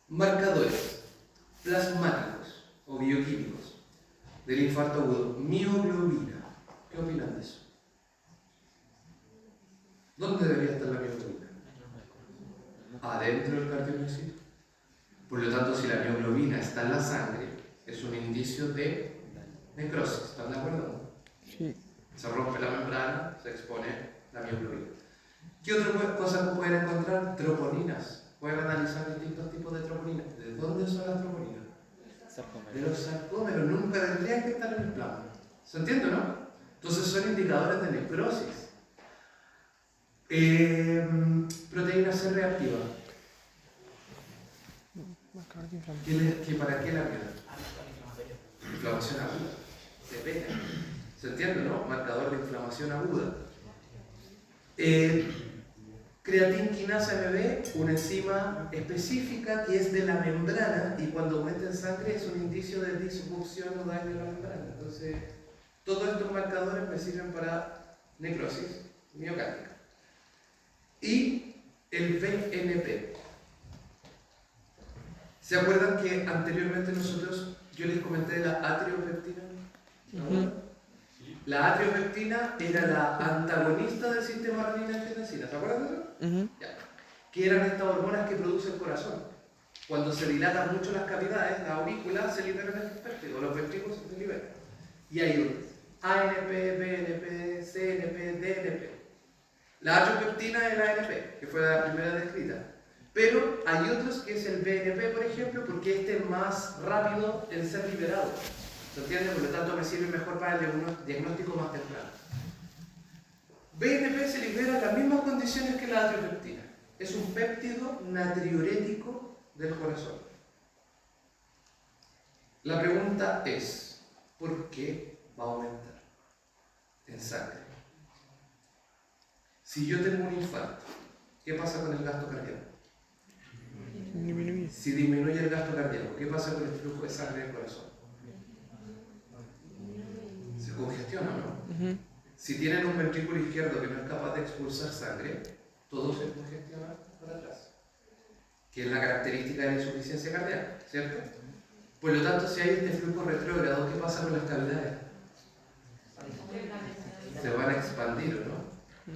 Marcadores plasmáticos o bioquímicos del infarto agudo, mioglobina. ¿Qué opinan de eso? ¿Dónde debería estar la mioglobina? Adentro del cardiomiocyto. Por lo tanto, si la mioglobina está en la sangre, es un indicio de necrosis. ¿Están de acuerdo? Sí. Se rompe la membrana, se expone la mioglobina. ¿Qué otra cosa pueden encontrar? Troponinas. Pueden analizar distintos tipos de troponinas. ¿De dónde son las troponinas? De los sarcómeros. Nunca tendrían que estar en el plasma. ¿Se entiende, no? Entonces son indicadores de necrosis. Proteína C reactiva. ¿Para qué la viola? Inflamación aguda. Depende. ¿Se entiende, no? Marcador de inflamación aguda. Creatinquinasa MB, una enzima específica que es de la membrana y cuando aumenta en sangre es un indicio de disrupción o daño de la membrana. Entonces, todos estos marcadores me sirven para necrosis miocárdica. Y el BNP. ¿Se acuerdan que anteriormente yo les comenté de la atriopeptina? La atriopeptina era la antagonista del sistema renina-angiotensina, ¿se acuerdan de eso? Ya. Que eran estas hormonas que produce el corazón. Cuando se dilatan mucho las cavidades, la aurícula se liberan estos péptidos, los ventrículos se liberan. Y hay un ANP, BNP, CNP, DNP. La atriopeptina es la ANP, que fue la primera descrita. Pero hay otros que es el BNP, por ejemplo, porque este es más rápido en ser liberado. ¿Se entiende? Por lo tanto me sirve mejor para el diagnóstico más temprano. BNP se libera en las mismas condiciones que la atriopeptina. Es un péptido natriurético del corazón. La pregunta es, ¿por qué va a aumentar en sangre? Si yo tengo un infarto, ¿qué pasa con el gasto cardíaco? Disminuye. Si disminuye el gasto cardíaco, ¿qué pasa con el flujo de sangre del corazón? Se congestiona, ¿no? Si tienen un ventrículo izquierdo que no es capaz de expulsar sangre, todo se congestiona para atrás, que es la característica de la insuficiencia cardíaca, ¿cierto? Por lo tanto, si hay este flujo retrógrado, ¿qué pasa con las cavidades? Se van a expandir, ¿no?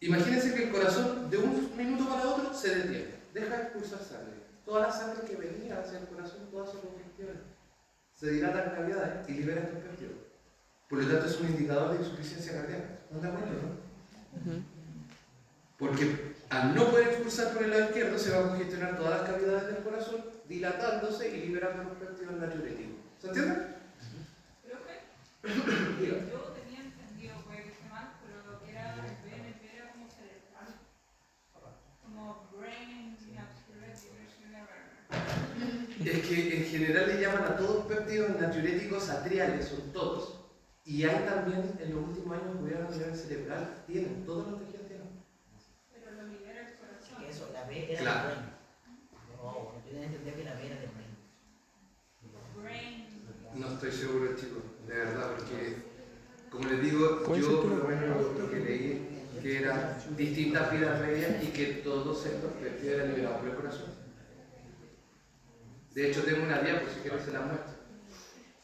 Imagínense que el corazón de un minuto para otro se detiene, deja de expulsar sangre. Toda la sangre que venía hacia el corazón, toda se congestiona. Se dilatan cavidades y libera estos péptidos. Por lo tanto, es un indicador de insuficiencia cardíaca. ¿No te acuerdas, no? Porque al no poder expulsar por el lado izquierdo, se van a congestionar todas las cavidades del corazón, dilatándose y liberando los péptidos natriuréticos. ¿Se entiende? Profe, yo tenía entendido, puede que esté mal, pero lo que era el BNP era como cerebral. Como brain Es que en general le llaman a todos péptidos natriuréticos atriales, son todos. Y hay también, en los últimos años, pudieron a nivel cerebral, tienen, todos los tejidos tienen. Pero lo libera el corazón. Sí, eso, la B era Claro. de brain. No, yo tenía entendido que la B era de brain. Brain. No estoy seguro, chicos, de verdad, porque, como les digo, Puede ser yo que por no. lo menos lo que leí, que eran distintas vidas medias y que todos estos péptidos eran liberados por el corazón. De hecho, tengo una diapo, si quieren se la muestro.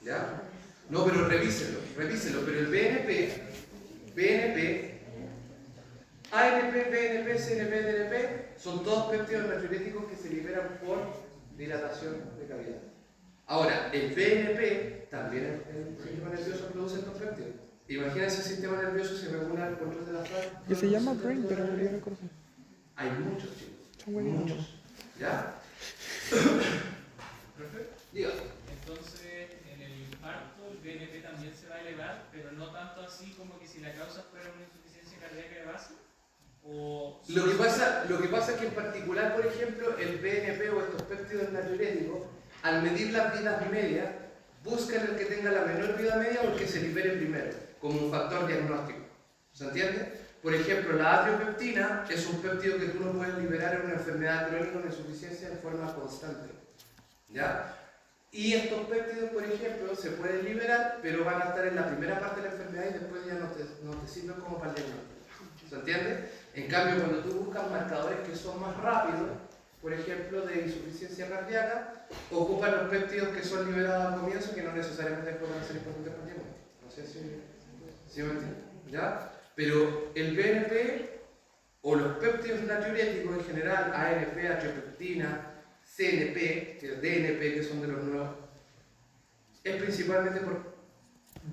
¿Ya? No, pero revísenlo, pero el BNP BNP, ANP, BNP, CNP, DNP, son todos péptidos natriuréticos que se liberan por dilatación de cavidad. Ahora, el BNP, también el sistema nervioso produce estos péptidos. Imagínense el sistema nervioso si regula el control de la sal. Que se llama Brain, pero en realidad no conozco. Hay muchos, chicos. Son buenísimos. Muchos. ¿Ya? Diga. Entonces, en el infarto, el BNP también se va a elevar, pero no tanto así como que si la causa fuera una insuficiencia cardíaca de base. O Lo que pasa es que en particular, por ejemplo, el BNP o estos péptidos natriuréticos, al medir las vidas medias, buscan el que tenga la menor vida media o el que se libere primero, como un factor diagnóstico. ¿Se entiende? Por ejemplo, la atriopeptina es un péptido que tú no puedes liberar en una enfermedad crónica o una insuficiencia en forma constante. ¿Ya? Y estos péptidos, por ejemplo, se pueden liberar, pero van a estar en la primera parte de la enfermedad y después ya no te sirven como para el diagnóstico. ¿Se entiende? En cambio, cuando tú buscas marcadores que son más rápidos, por ejemplo, de insuficiencia cardíaca, ocupan los péptidos que son liberados al comienzo, que no necesariamente pueden ser importantes para el diagnóstico. No sé si me entienden. ¿Ya? Pero el BNP o los péptidos natriuréticos en general, ANP, atriopeptina, CNP, que es DNP, que son de los nuevos, es principalmente por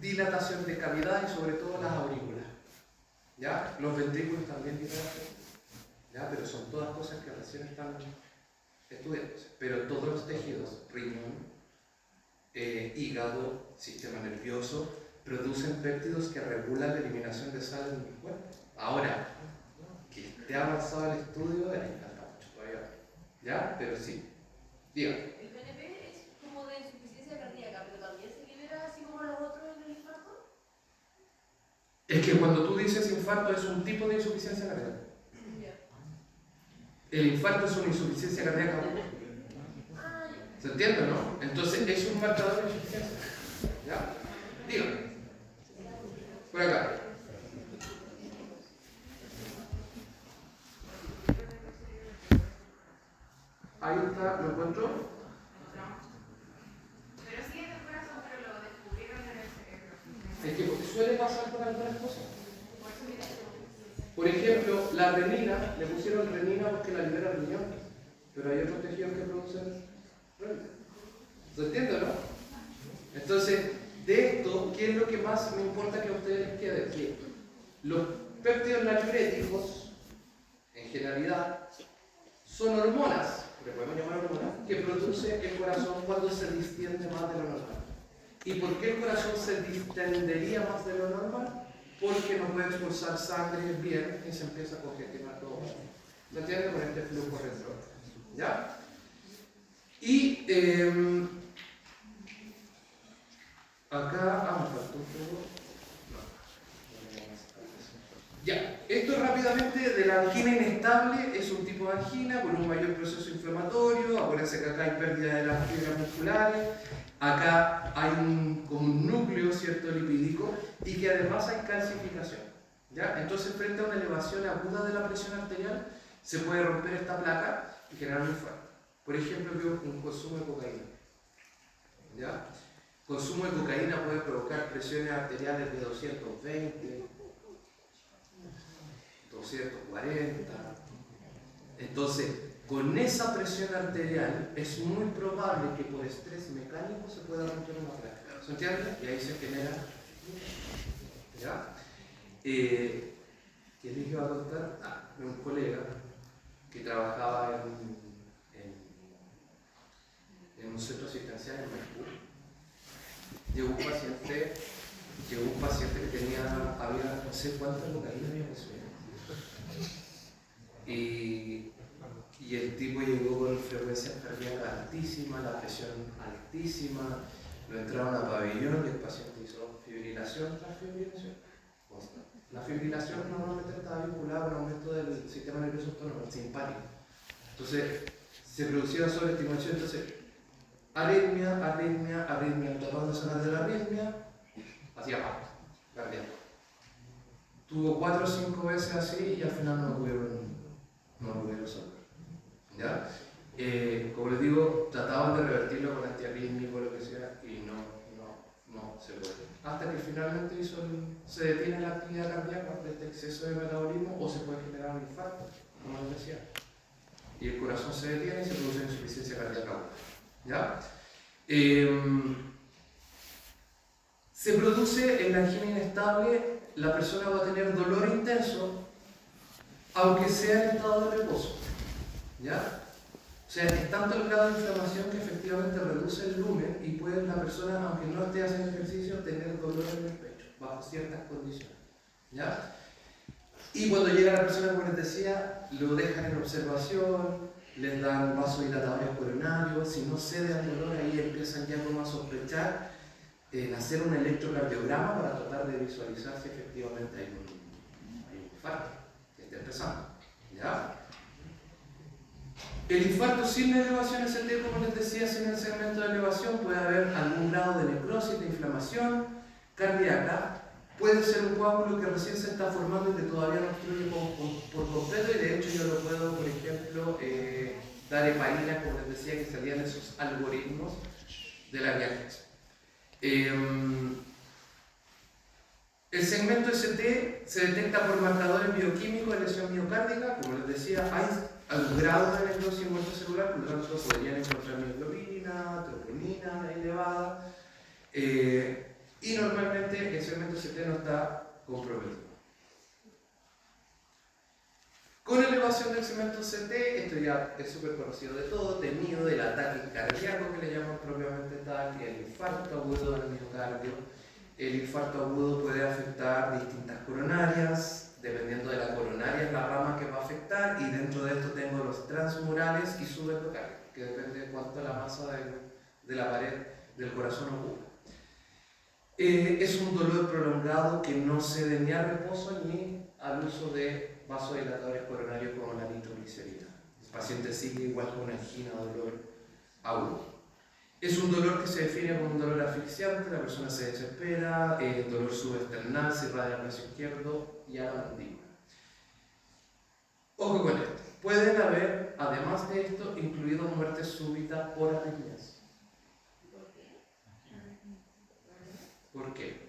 dilatación de cavidad y sobre todo las aurículas. ¿Ya? Los ventrículos también dilatan, ¿ya? Pero son todas cosas que recién están estudiándose. Pero todos los tejidos, riñón, hígado, sistema nervioso, producen péptidos que regulan la eliminación de sal en el cuerpo. Ahora, que esté avanzado el estudio, ahí falta mucho todavía. ¿Ya? Pero sí. Diga. El BNP es como de insuficiencia cardíaca, pero también se libera así como los otros en el infarto. Es que cuando tú dices infarto es un tipo de insuficiencia cardíaca. El infarto es una insuficiencia cardíaca. ¿Se entiende, no? Entonces es un marcador de insuficiencia. ¿Ya? Dígame. Por acá. Ahí está, ¿lo encuentro? Pero sí es del corazón, pero lo descubrieron en el cerebro. Es que suele pasar con algunas cosas. Por ejemplo, la renina, le pusieron renina porque la libera el riñón, pero hay otros tejidos que producen renina. ¿Se entiende, no? Entonces, de esto, ¿qué es lo que más me importa que a ustedes les quede? Que los péptidos natriuréticos, en generalidad, son hormonas, le podemos llamar hormonas, que produce el corazón cuando se distiende más de lo normal. ¿Y por qué el corazón se distendería más de lo normal? Porque no puede expulsar sangre bien y se empieza a congestionar todo. ¿Se entiende? Con este flujo retro. ¿Ya? Y acá, me faltó un poco. Ya, esto rápidamente de la angina inestable es un tipo de angina con un mayor proceso inflamatorio. Acuérdense que acá hay pérdida de las fibras musculares, acá hay como un núcleo, ¿cierto?, lipídico, y que además hay calcificación. ¿Ya? Entonces, frente a una elevación aguda de la presión arterial, se puede romper esta placa y generar un infarto. Por ejemplo, un consumo de cocaína. ¿Ya? Consumo de cocaína puede provocar presiones arteriales de 220, 240. Entonces, con esa presión arterial es muy probable que por estrés mecánico se pueda romper una placa. ¿Se entiende? Y ahí se genera. ¿Ya? ¿Qué les iba a contar? Un colega que trabajaba en un centro asistencial en Maipú. Llegó un paciente que había no sé cuánta cocaína había consumido. Y el tipo llegó con frecuencia cardíaca altísima, la presión altísima, lo entraron a pabellón y el paciente hizo fibrilación tras fibrilación. La fibrilación normalmente está vinculada a un aumento del sistema nervioso autónomo, simpático. Entonces se producía una sobreestimulación, entonces arritmia, tratando de sanar de la arritmia, hacía paro cardíaco. Tuvo 4 o 5 veces así y al final no lo pudieron salvar. ¿Ya? Como les digo, trataban de revertirlo con antiarrítmico o lo que sea y no se puede. Hasta que finalmente se detiene la actividad cardíaca por este exceso de metabolismo o se puede generar un infarto, como les decía. Y el corazón se detiene y se produce insuficiencia cardíaca aguda. ¿Ya? Se produce en la angina inestable, la persona va a tener dolor intenso, aunque sea en estado de reposo. ¿Ya? O sea, es tanto el grado de inflamación que efectivamente reduce el lumen y puede la persona, aunque no esté haciendo ejercicio, tener dolor en el pecho, bajo ciertas condiciones. ¿Ya? Y cuando llega la persona, como les decía, lo dejan en observación, les dan vasodilatadores coronarios, si no cede al dolor, ahí empiezan ya como a sospechar en hacer un electrocardiograma para tratar de visualizar si efectivamente hay un infarto que está empezando. ¿Ya? El infarto sin la elevación ST, como les decía, sin el segmento de elevación, puede haber algún grado de necrosis, de inflamación cardíaca. Puede ser un coágulo que recién se está formando y que todavía no obstruye por completo, y de hecho yo lo puedo, por ejemplo, dar heparina, como les decía, que salían esos algoritmos de la diálisis. El segmento ST se detecta por marcadores bioquímicos de lesión miocárdica. Como les decía, hay algún grado de necrosis y muerte celular, por lo tanto podrían encontrar mioglobina, troponina elevada, y normalmente el segmento ST no está comprometido. Con elevación del segmento CT, esto ya es súper conocido de todo, temido del ataque cardíaco que le llaman propiamente tal, y el infarto agudo del miocardio. El infarto agudo puede afectar distintas coronarias, dependiendo de la coronaria es la rama que va a afectar, y dentro de esto tengo los transmurales y subendocardios, que depende de cuánto la masa de la pared del corazón ocupa. Es un dolor prolongado que no cede ni al reposo ni al uso de vasodilatadores coronarios como la nitroglicerina. El paciente sigue igual con una angina o dolor agudo. Es un dolor que se define como un dolor asfixiante, la persona se desespera, el dolor subesternal, se irradia al brazo izquierdo y a la mandíbula. Ojo con esto. Pueden haber, además de esto, incluido muerte súbita por arritmias. ¿Por qué?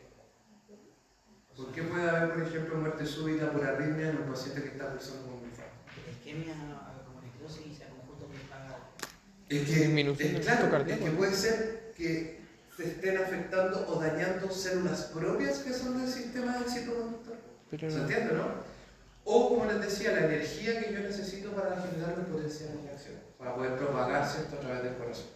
¿Por qué puede haber, por ejemplo, muerte súbita por arritmia en un paciente que está cursando con un infarto? Isquemia como necrosis y sea conjunto con Claro, es que puede ser que se estén afectando o dañando células propias que son del sistema del citoconductor. ¿Se entiende, no? O, como les decía, la energía que yo necesito para generar los potenciales de acción, para poder propagarse esto a través del corazón.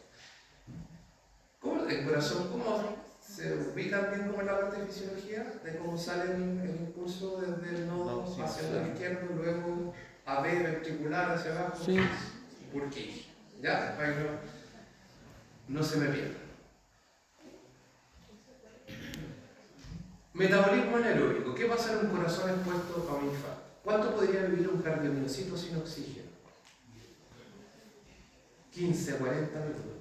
¿Cómo el corazón, cómo se ubica bien como en la parte de fisiología, de cómo sale el impulso desde el nodo hacia el lado izquierdo, luego AB ventricular hacia abajo? Sí. ¿Por qué? ¿Ya? Para que no se me pierda. Metabolismo anaeróbico. ¿Qué pasa en un corazón expuesto a un infarto? ¿Cuánto podría vivir un cardiomiocito sin oxígeno? 15, 40 minutos.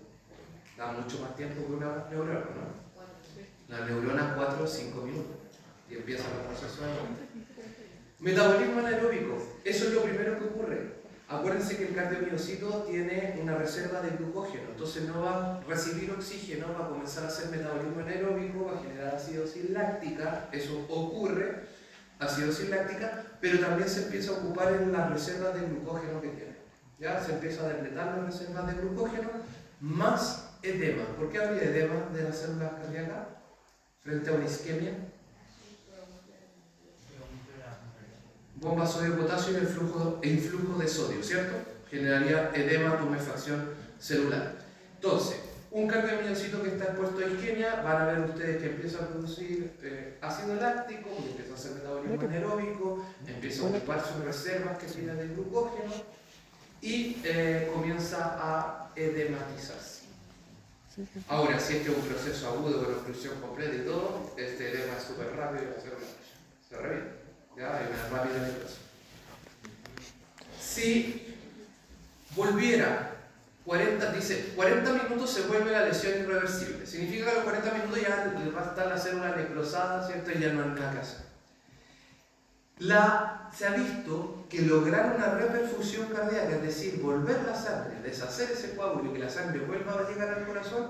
Da mucho más tiempo que una neurona, ¿no? La neurona 4 o 5 minutos. Y empieza el proceso de vuelta. Metabolismo anaeróbico. Eso es lo primero que ocurre. Acuérdense que el cardiomiocito tiene una reserva de glucógeno, entonces no va a recibir oxígeno, va a comenzar a hacer metabolismo anaeróbico, va a generar acidosis láctica, eso ocurre, acidosis láctica, pero también se empieza a ocupar en las reservas de glucógeno que tiene. ¿Ya? Se empieza a depletar las reservas de glucógeno, más edema. ¿Por qué habría edema de las células cardíacas frente a una isquemia? Bomba sodio-potasio y influjo de sodio, ¿cierto? Generaría edema, tumefacción celular. Entonces, un cardiomiocito que está expuesto a isquemia, van a ver ustedes que empieza a producir ácido láctico, porque empieza a hacer metabolismo anaeróbico, empieza a ocupar sus reservas que tiene de glucógeno y comienza a edematizarse. Ahora, si este es un proceso agudo con obstrucción completa y todo, este edema es súper rápido y la célula se revienta. Ya, hay una rápida necrosis. Si volviera 40 minutos se vuelve la lesión irreversible. Significa que a los 40 minutos ya va a estar la célula necrosada, ¿cierto? Y ya no hay nada que hacer. Se ha visto que lograr una reperfusión cardíaca, es decir, volver la sangre, deshacer ese coágulo y que la sangre vuelva a llegar al corazón,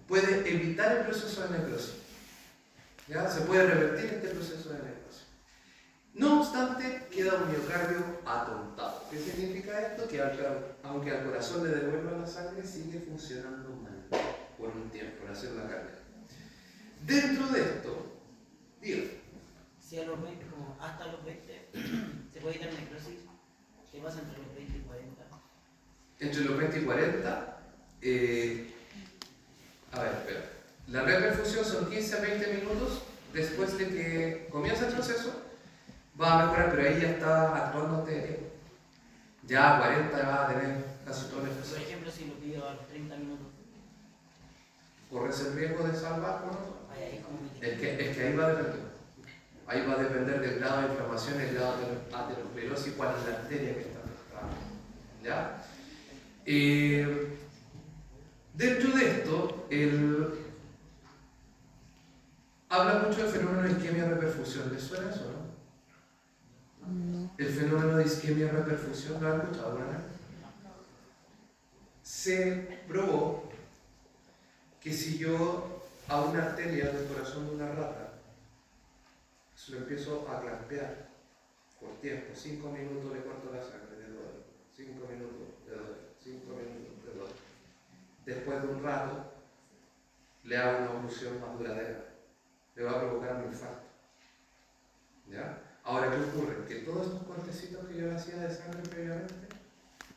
puede evitar el proceso de necrosis. ¿Ya? Se puede revertir este proceso de necrosis. No obstante, queda un miocardio atontado. ¿Qué significa esto? Que aunque al corazón le devuelva la sangre, sigue funcionando mal por un tiempo, la célula cardíaca. Dentro de esto, digo, Si a los 20, como hasta los 20, se puede evitar necrosis, ¿qué pasa entre los 20 y 40? entre los 20 y 40, a ver, espera. La reperfusión son 15 a 20 minutos después de que comienza el proceso. Va a mejorar, pero ahí ya está actuando antes de tiempo. Ya a 40 va a tener casi todo el Por proceso. ejemplo, si lo pido a los 30 minutos, ¿Corres el riesgo de salvar o no? ahí es como mi Es que ahí va a depender. Ahí va a depender del grado de inflamación, el grado de aterosclerosis, cuál es la arteria que está afectada. ¿Ya? Dentro de esto, habla mucho del fenómeno de isquemia-reperfusión. ¿Les suena eso, no? El fenómeno de isquemia-reperfusión, ¿lo han escuchado alguna vez? Se probó que si yo a una arteria del corazón de una rata se lo empiezo a clampear por tiempo, 5 minutos le corto la sangre, le doy, 5 minutos le doy, 5 minutos le doy. Después de un rato le hago una oclusión más duradera, le va a provocar un infarto. ¿Ya? Ahora, ¿qué ocurre? Que todos estos cortecitos que yo le hacía de sangre previamente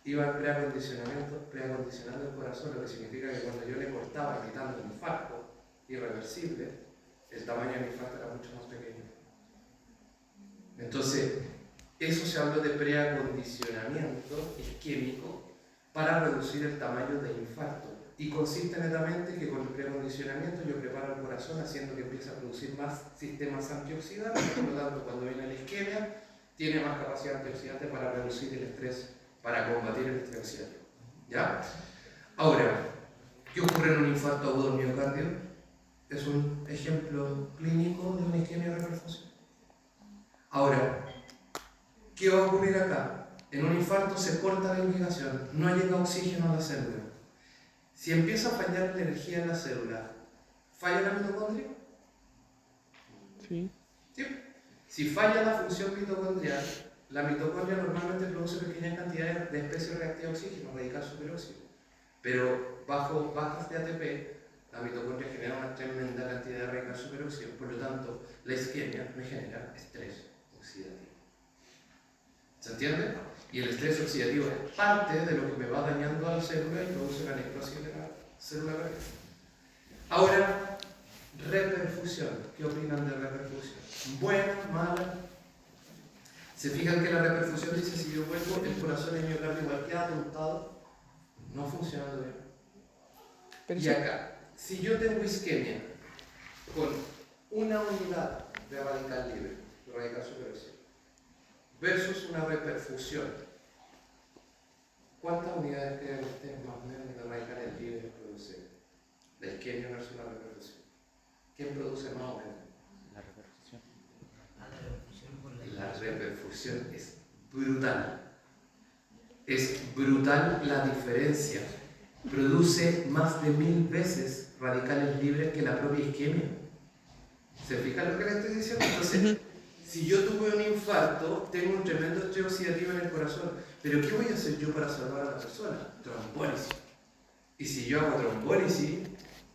iban preacondicionando el corazón, lo que significa que cuando yo le cortaba evitando un infarto irreversible, el tamaño del infarto era mucho más pequeño. Entonces, eso se habló de preacondicionamiento isquémico para reducir el tamaño del infarto. Y consiste netamente que con el preacondicionamiento yo preparo el corazón haciendo que empiece a producir más sistemas antioxidantes, por lo tanto cuando viene la isquemia tiene más capacidad antioxidante para reducir el estrés, para combatir el estrés oxidativo. ¿Ya? Ahora, ¿qué ocurre en un infarto agudo del miocardio? Es un ejemplo clínico de una isquemia reperfusión. Ahora, ¿qué va a ocurrir acá? En un infarto se corta la irrigación, no llega oxígeno a la célula. Si empieza a fallar la energía en la célula, ¿falla la mitocondria? Sí. ¿Sí? Si falla la función mitocondrial, la mitocondria normalmente produce pequeñas cantidades de especie reactiva a oxígeno, radical superóxido. Pero bajo bajas de ATP, la mitocondria genera una tremenda cantidad de radical superóxido. Por lo tanto, la isquemia me genera estrés oxidativo. ¿Se entiende? Y el estrés oxidativo es parte de lo que me va dañando a la célula y produce la necrosis de la célula cardíaca. Ahora, reperfusión. ¿Qué opinan de reperfusión? ¿Buena? ¿Mala? ¿Se fijan que la reperfusión dice si yo vuelvo el corazón en miocardio igual queda atontado? No funcionando bien. Pero Y sí, acá, si yo tengo isquemia con una unidad de radical libre, de radical superóxido, versus una reperfusión, ¿cuántas unidades creen ustedes más o menos de radicales libres produce la isquemia versus la reperfusión? ¿Quién produce más o menos? La repercusión. a la repercusión por La reperfusión es brutal. Es brutal la diferencia. Produce más de 1000 veces radicales libres que la propia isquemia. ¿Se fijan lo que les estoy diciendo? Entonces, si yo tuve un infarto, tengo un tremendo estrés oxidativo en el corazón. Pero ¿qué voy a hacer yo para salvar a la persona? Trombólisis. Y si yo hago trombólisis,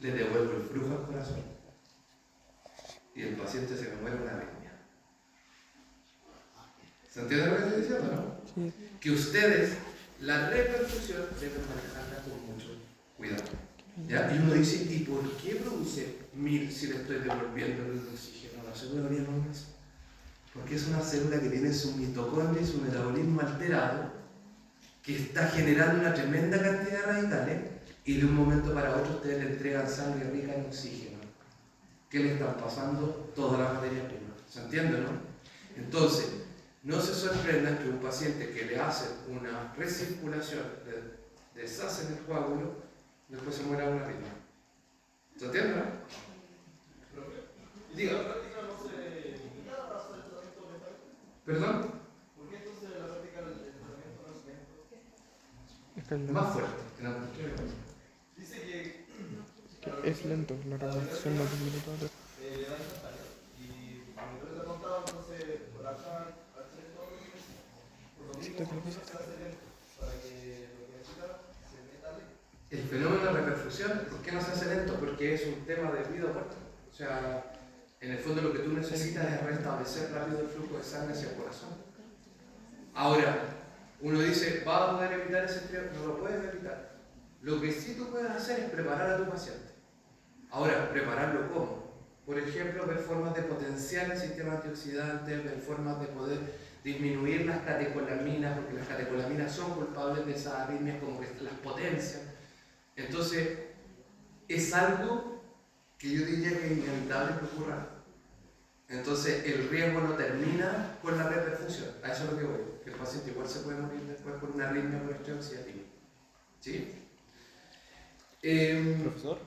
le devuelvo el flujo al corazón. Y el paciente se me muere una arritmia. ¿Se entiende lo que estoy diciendo, no? sí. Que ustedes, la reperfusión, deben manejarla con mucho cuidado. ¿Ya? Y uno dice, ¿y por qué produce 1000 si le estoy devolviendo el oxígeno a la célula? No es. Porque es una célula que tiene su mitocondria y su metabolismo alterado, que está generando una tremenda cantidad de radicales, y de un momento para otro ustedes le entregan sangre rica en oxígeno. ¿Qué le están pasando? Todas las materias primas. ¿Se entiende, no? Entonces, no se sorprendan que un paciente que le hace una recirculación, le deshacen el coágulo, después se muera de una arritmia. ¿Se entiende, no? Diga. ¿Perdón? ¿Por qué entonces la práctica del tratamiento no es lento? Es que es Más fuerte. Que no. Dice que es lento, la repercusión no es minutos. le dan tanta Esto creo que sí. El fenómeno de reperfusión, ¿por qué no se hace lento? Porque es un tema de vida o muerte. O sea, en el fondo lo que tú necesitas es restablecer rápido el flujo de sangre hacia el corazón. Ahora, uno dice, ¿va a poder evitar ese estrés? No lo puedes evitar. Lo que sí tú puedes hacer es preparar a tu paciente. Ahora, ¿prepararlo cómo? Por ejemplo, ver formas de potenciar el sistema antioxidante, ver formas de poder disminuir las catecolaminas, porque las catecolaminas son culpables de esas arritmias, como que las potencian. Entonces, es algo que yo diría que es inevitable que ocurra. Entonces, el riesgo no termina con la reperfusión. A eso es lo que voy. Que el paciente igual se puede morir después por una arritmia por estrés oxidativo. ¿Sí? Profesor,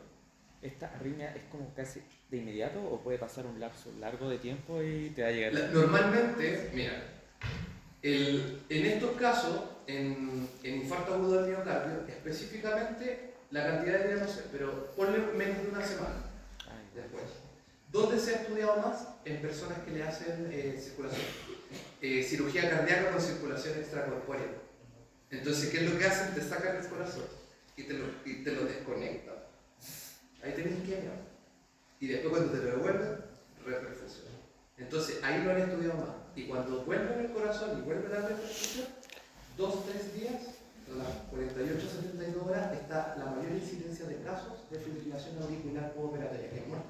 ¿esta arritmia es como casi de inmediato o puede pasar un lapso largo de tiempo y te va a llegar? Normalmente, mira, en estos casos, en infarto agudo del miocardio, específicamente, la cantidad de días no sé, pero ponle menos de una semana después. ¿Dónde se ha estudiado más? En personas que le hacen cirugía cardíaca con circulación extracorpórea. Entonces, ¿qué es lo que hacen? Te sacan el corazón y te lo desconectan. Ahí tenés isquemia. Y después cuando te lo devuelven, reperfusión. Entonces, ahí lo han estudiado más. Y cuando vuelven el corazón y vuelve la reperfusión, 2-3 días, las 48-72 horas, está la mayor incidencia de casos de fibrilación auricular postoperatoria, que es muerta.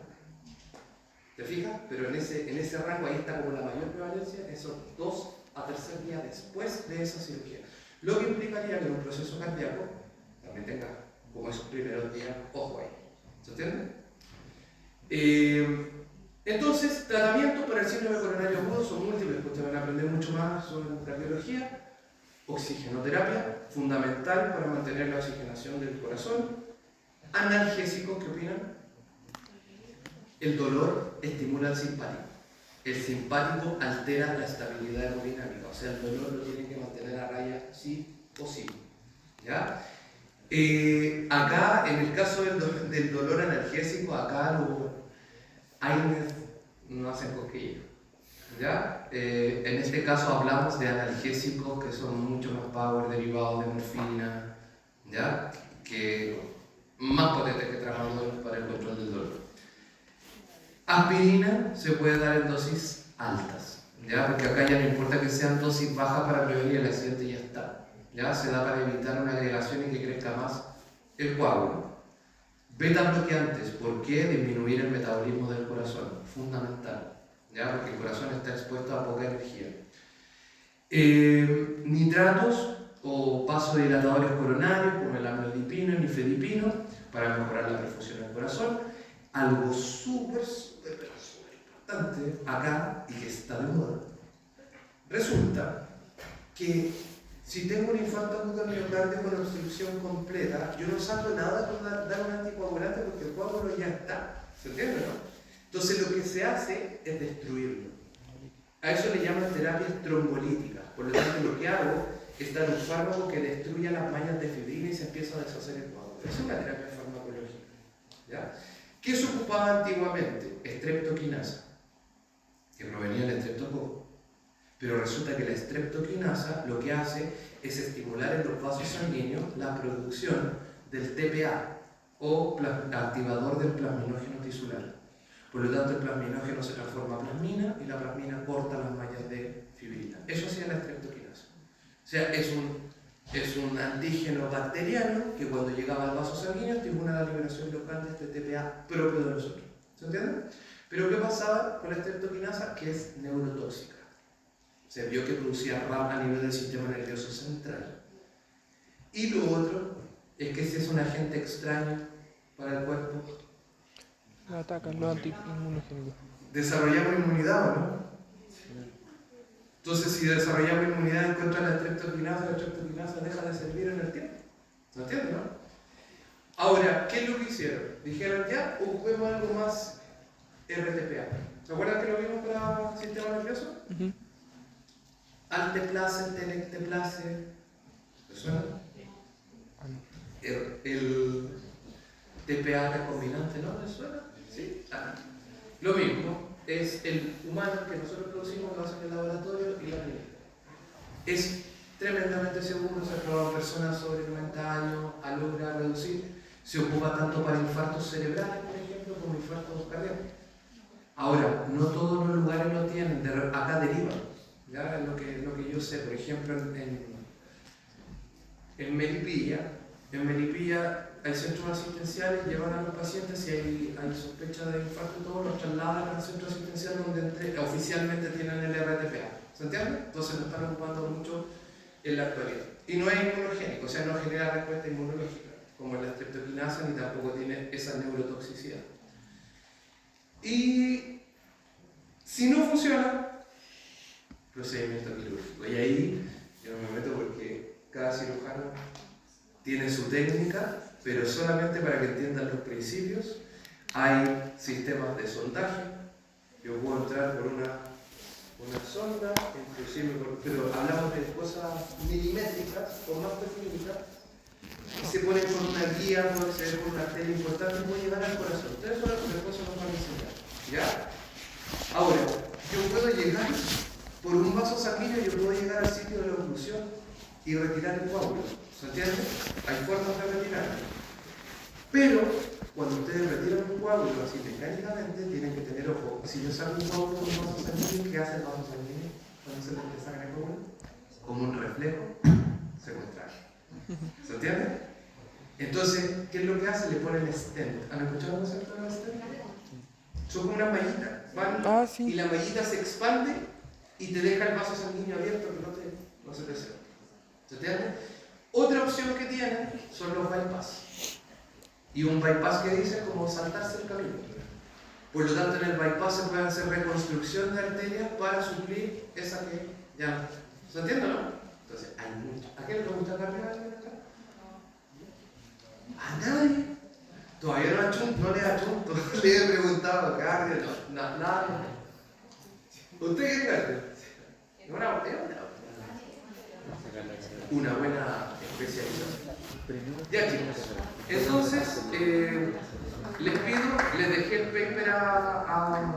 ¿Te fijas? Pero en ese rango ahí está como la mayor prevalencia, esos 2 a 3 días después de esa cirugía. Lo que implicaría que en un proceso cardíaco también tenga como esos primeros días, ojo ahí. ¿Se entiende? Entonces, tratamientos para el síndrome coronario agudo son múltiples, ustedes van a aprender mucho más sobre cardiología. Oxigenoterapia, fundamental para mantener la oxigenación del corazón. Analgésicos, ¿qué opinan? El dolor estimula al simpático. El simpático altera la estabilidad hemodinámica, o sea, el dolor lo tiene que mantener a raya sí o sí. ¿Ya? Acá, en el caso del dolor analgésico, acá los AINES no hacen cosquillas. ¿Ya? En este caso hablamos de analgésicos que son mucho más power, derivados de morfina, ¿ya? Que más potentes que tramadol para el control del dolor. Aspirina se puede dar en dosis altas, ¿ya? Porque acá ya no importa que sean dosis bajas para prevenir el accidente y ya está. ¿Ya? Se da para evitar una agregación y que crezca más el coágulo. Beta bloqueantes, ¿por qué? Disminuir el metabolismo del corazón, fundamental. ¿Ya? Porque el corazón está expuesto a poca energía. Nitratos o vasodilatadores coronarios como el amlodipino y el nifedipino para mejorar la perfusión del corazón. Algo súper importante acá y que está de moda. Resulta que si tengo un infarto agudo del miocardio con obstrucción completa, yo no saco nada con dar un anticoagulante porque el coágulo ya está. ¿Se entiende, no? Entonces lo que se hace es destruirlo. A eso le llaman terapias trombolíticas. Por lo tanto, lo que hago es dar un fármaco que destruya las mallas de fibrina y se empieza a deshacer el coágulo. Esa es una terapia farmacológica. ¿Ya? ¿Qué se ocupaba antiguamente? Streptoquinasa, que provenía del estreptococo. Pero resulta que la streptoquinasa lo que hace es estimular en los vasos sanguíneos la producción del TPA o activador del plasminógeno tisular. Por lo tanto, el plasminógeno se transforma a plasmina y la plasmina corta las mallas de fibrina. Eso hacía la streptoquinasa. O sea, es un antígeno bacteriano que cuando llegaba al vaso sanguíneo estimula la liberación local de este TPA propio de nosotros. ¿Se entiende? Pero ¿qué pasaba con la streptoquinasa? Que es neurotóxica. Se vio que producía RAM a nivel del sistema nervioso central. Y lo otro es que si es un agente extraño para el cuerpo, Lo atacan los antiinmunogénicos. desarrollamos inmunidad, ¿o no? Entonces, si desarrollamos inmunidad en contra de la streptoquinasa deja de servir en el tiempo. ¿Se entiende, no? Ahora, ¿qué es lo que hicieron? Dijeron, ya, ocupemos algo más RTPA. ¿Se acuerdan que lo vimos para el sistema nervioso? Alteplase, telecteplase. ¿Les suena? El TPA recombinante, ¿no? ¿Les suena? Sí. Lo mismo. Es el humano que nosotros producimos, lo hacen en el laboratorio y la clínica. Es tremendamente seguro, se ha probado en personas sobre 90 años, logra reducir, se ocupa tanto para infartos cerebrales, por ejemplo, como infartos cardíacos. Ahora, no todos los lugares lo tienen, acá deriva, ¿ya? Lo que yo sé, por ejemplo, en Melipilla hay centros asistenciales, llevan a los pacientes si hay sospecha de infarto y todo, los trasladan al centro asistencial donde oficialmente tienen el RTPA. ¿Se entiende? Entonces lo están ocupando mucho en la actualidad. Y no es inmunogénico, o sea, no genera respuesta inmunológica, como la streptokinasa, ni tampoco tiene esa neurotoxicidad. Y si no funciona, procedimiento quirúrgico. Y ahí yo no me meto porque cada cirujano tiene su técnica, pero solamente para que entiendan los principios. Hay sistemas de sondaje. Yo puedo entrar por una sonda, inclusive pero hablamos de cosas milimétricas o más pequeñitas, y se pone con una guía, puede acceder con una arteria importante y puede llegar al corazón. Ustedes son las cosas nos van a enseñar. ¿Ya? Ahora, yo puedo llegar por un vaso sanguíneo, yo puedo llegar al sitio de la oclusión y retirar el coágulo. ¿Se entiende? Hay formas de retirarlo. Pero cuando ustedes retiran un coágulo así mecánicamente, tienen que tener ojo. Si yo saco un coágulo con un vaso sanguíneo, ¿qué hace el vaso sanguíneo cuando se le saca el coágulo? Como un reflejo, se contrae. ¿Se entiende? Entonces, ¿qué es lo que hace? Le ponen stent. ¿Han escuchado el concepto de stent? Son como unas mallitas. Van sí. y la mallita se expande y te deja el vaso sanguíneo abierto que no se te cierra. ¿Se entiende? Otra opción que tienen son los bypass. Y un bypass que dice como saltarse el camino. Por lo tanto, en el bypass se puede hacer reconstrucción de arterias para suplir esa que ya no. ¿Se entiende o no? Entonces, hay mucho. ¿A quién le gusta cardiac? ¿A nadie? Todavía no le achunto. Le he preguntado a cardio, nada. ¿Usted qué cardio? Una buena especialización. Ya, chicos. Entonces, les pido, les dejé el paper a